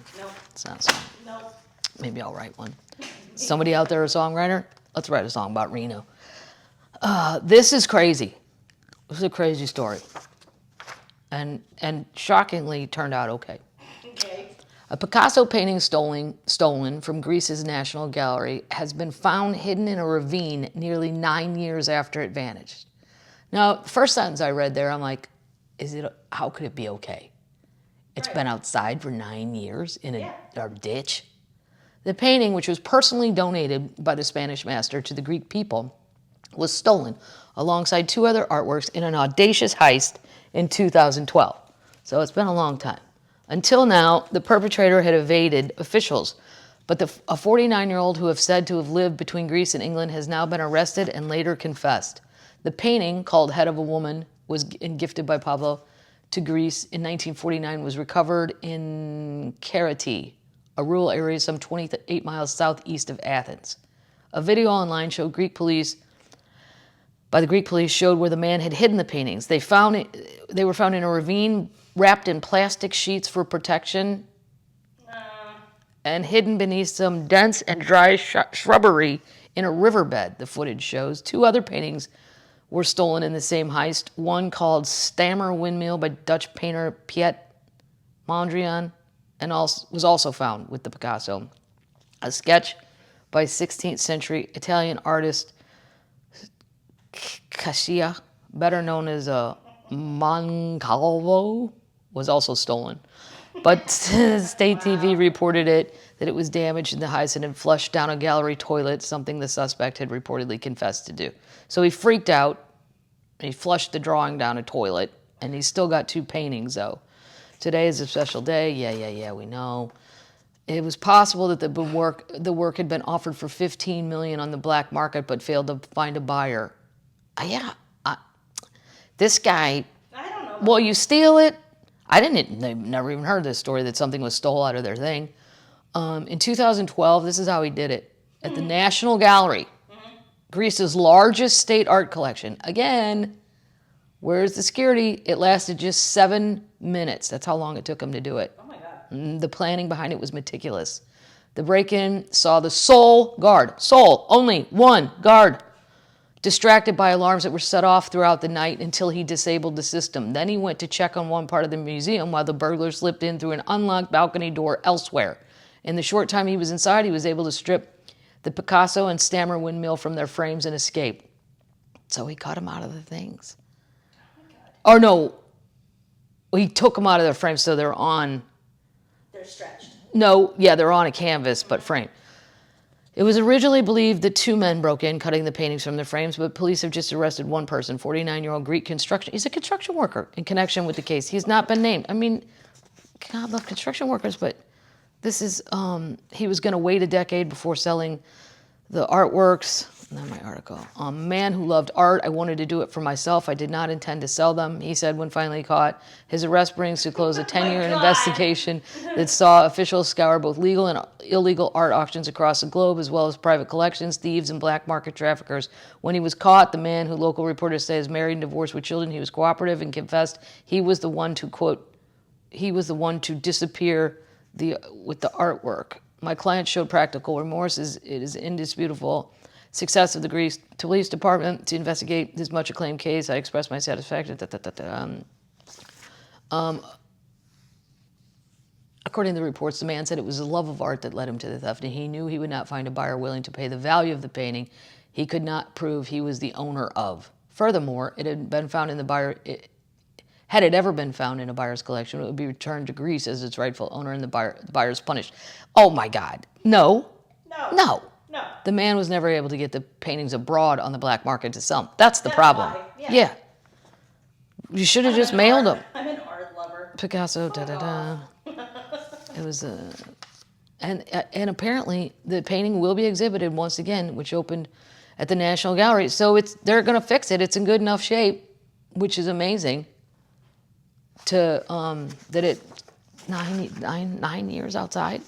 it's not a song. No. Maybe I'll write one. Somebody out there a songwriter? Let's write a song about Reno. This is crazy. This is a crazy story. And shockingly turned out okay. Okay. A Picasso painting stolen from Greece's National Gallery has been found hidden in a ravine nearly 9 years after it vanished. Now, first sentence I read there, I'm like, how could it be okay? It's been outside for 9 years in a ditch. The painting, which was personally donated by the Spanish master to the Greek people, was stolen alongside 2 other artworks in an audacious heist in 2012. So it's been a long time. Until now, the perpetrator had evaded officials, but a 49-year-old who have said to have lived between Greece and England has now been arrested and later confessed. The painting, called Head of a Woman, was gifted by Pablo to Greece in 1949, was recovered in Karati, a rural area some 28 miles southeast of Athens. A video online showed Greek police by the Greek police showed where the man had hidden the paintings. They were found in a ravine wrapped in plastic sheets for protection and hidden beneath some dense and dry shrubbery in a riverbed, the footage shows. 2 other paintings were stolen in the same heist. One called Stammer Windmill by Dutch painter Piet Mondrian and was also found with the Picasso. A sketch by 16th century Italian artist Cascia, better known as Moncalvo, was also stolen. But state TV reported that it was damaged in the heist and had flushed down a gallery toilet, something the suspect had reportedly confessed to do. So he freaked out. He flushed the drawing down a toilet, and he's still got 2 paintings, though. Today is a special day. Yeah, we know. It was possible that the work had been offered for $15 million on the black market, but failed to find a buyer. This guy. I don't know. Well, you steal it. They've never even heard this story that something was stole out of their thing. In 2012, this is how he did it. At the National Gallery, Greece's largest state art collection. Again, where's the security? It lasted just 7 minutes. That's how long it took him to do it. Oh my God. The planning behind it was meticulous. The break-in saw the only one guard, distracted by alarms that were set off throughout the night until he disabled the system. Then he went to check on one part of the museum while the burglar slipped in through an unlocked balcony door elsewhere. In the short time he was inside, he was able to strip the Picasso and Stammer Windmill from their frames and escape. So he cut them out of the things. Oh, no. He took them out of their frames so they're on... They're stretched. No, yeah, they're on a canvas, but framed. It was originally believed that 2 men broke in, cutting the paintings from their frames, but police have just arrested one person, 49-year-old Greek construction. He's a construction worker in connection with the case. He's not been named. I mean, God love construction workers, but this is, he was going to wait a decade before selling the artworks. Not my article. A man who loved art. I wanted to do it for myself. I did not intend to sell them, he said when finally caught. His arrest brings to close a 10-year investigation that saw officials scour both legal and illegal art auctions across the globe, as well as private collections, thieves, and black market traffickers. When he was caught, the man, who local reporters say is married and divorced with children, he was cooperative and confessed he was the one to, quote, disappear with the artwork. My client showed practical remorse. It is indisputable success of the Greece Police Department to investigate this much acclaimed case. I express my satisfaction. According to the reports, the man said it was the love of art that led him to the theft, and he knew he would not find a buyer willing to pay the value of the painting he could not prove he was the owner of. Furthermore, it had been found in the buyer. Had it ever been found in a buyer's collection, it would be returned to Greece as its rightful owner, and the buyer's punished. Oh my God! No. The man was never able to get the paintings abroad on the black market to sell them. That's the problem. Why. Yeah. You should have just mailed them. I'm an art lover. Picasso, It was and apparently the painting will be exhibited once again, which opened at the National Gallery. So they're going to fix it. It's in good enough shape, which is amazing. To that it 9 years outside.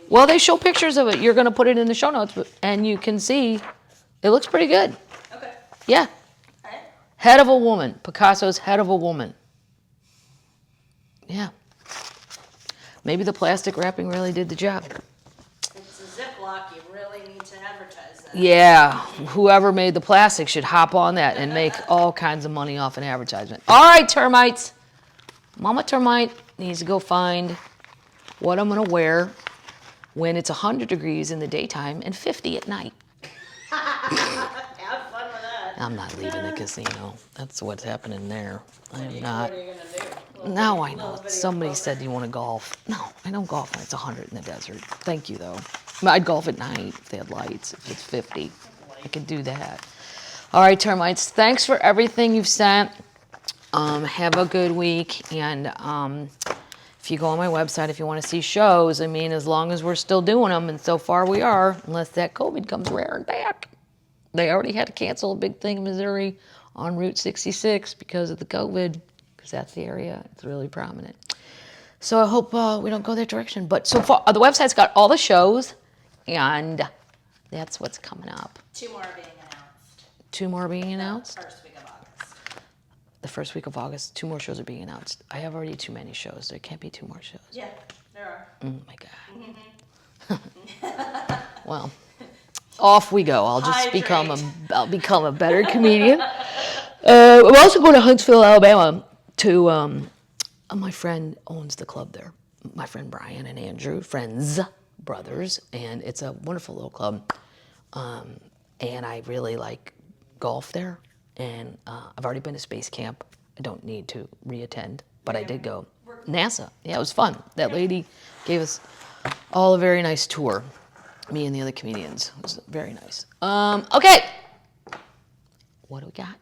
Well, they show pictures of it. You're going to put it in the show notes, and you can see it looks pretty good. Okay. Yeah. All right. Head of a woman. Picasso's head of a woman. Yeah. Maybe the plastic wrapping really did the job. It's a Ziploc. You really need to advertise that. Yeah. Whoever made the plastic should hop on that and make all kinds of money off an advertisement. All right, termites. Mama Termite needs to go find what I'm going to wear when it's 100 degrees in the daytime and 50 at night. Have fun with that. I'm not leaving the casino. That's what's happening there. I'm not. What are you going to do? Now I know. Somebody said you want to golf. No, I don't golf when it's 100 in the desert. Thank you, though. I'd golf at night if they had lights. If it's 50, I could do that. All right, termites. Thanks for everything you've sent. Have a good week. And if you go on my website, if you want to see shows, I mean, as long as we're still doing them, and so far we are, unless that COVID comes rearing back. They already had to cancel a big thing in Missouri on Route 66 because of the COVID, because that's the area. It's really prominent. So I hope we don't go that direction. But so far, the website's got all the shows, and that's what's coming up. 2 more are being announced. 2 more being announced. First week of August. The first week of August, 2 more shows are being announced. I have already too many shows. There can't be 2 more shows. Yeah, there are. Oh my God. Well, off we go. I'll just I'll become a better comedian. We're also going to Huntsville, Alabama to, my friend owns the club there. My friend Brian and Andrew, friends, brothers, and it's a wonderful little club. And I really like golf there. And I've already been to space camp. I don't need to reattend, but I did go. NASA. Yeah, it was fun. That lady gave us all a very nice tour. Me and the other comedians. It was very nice. Okay. What do we got?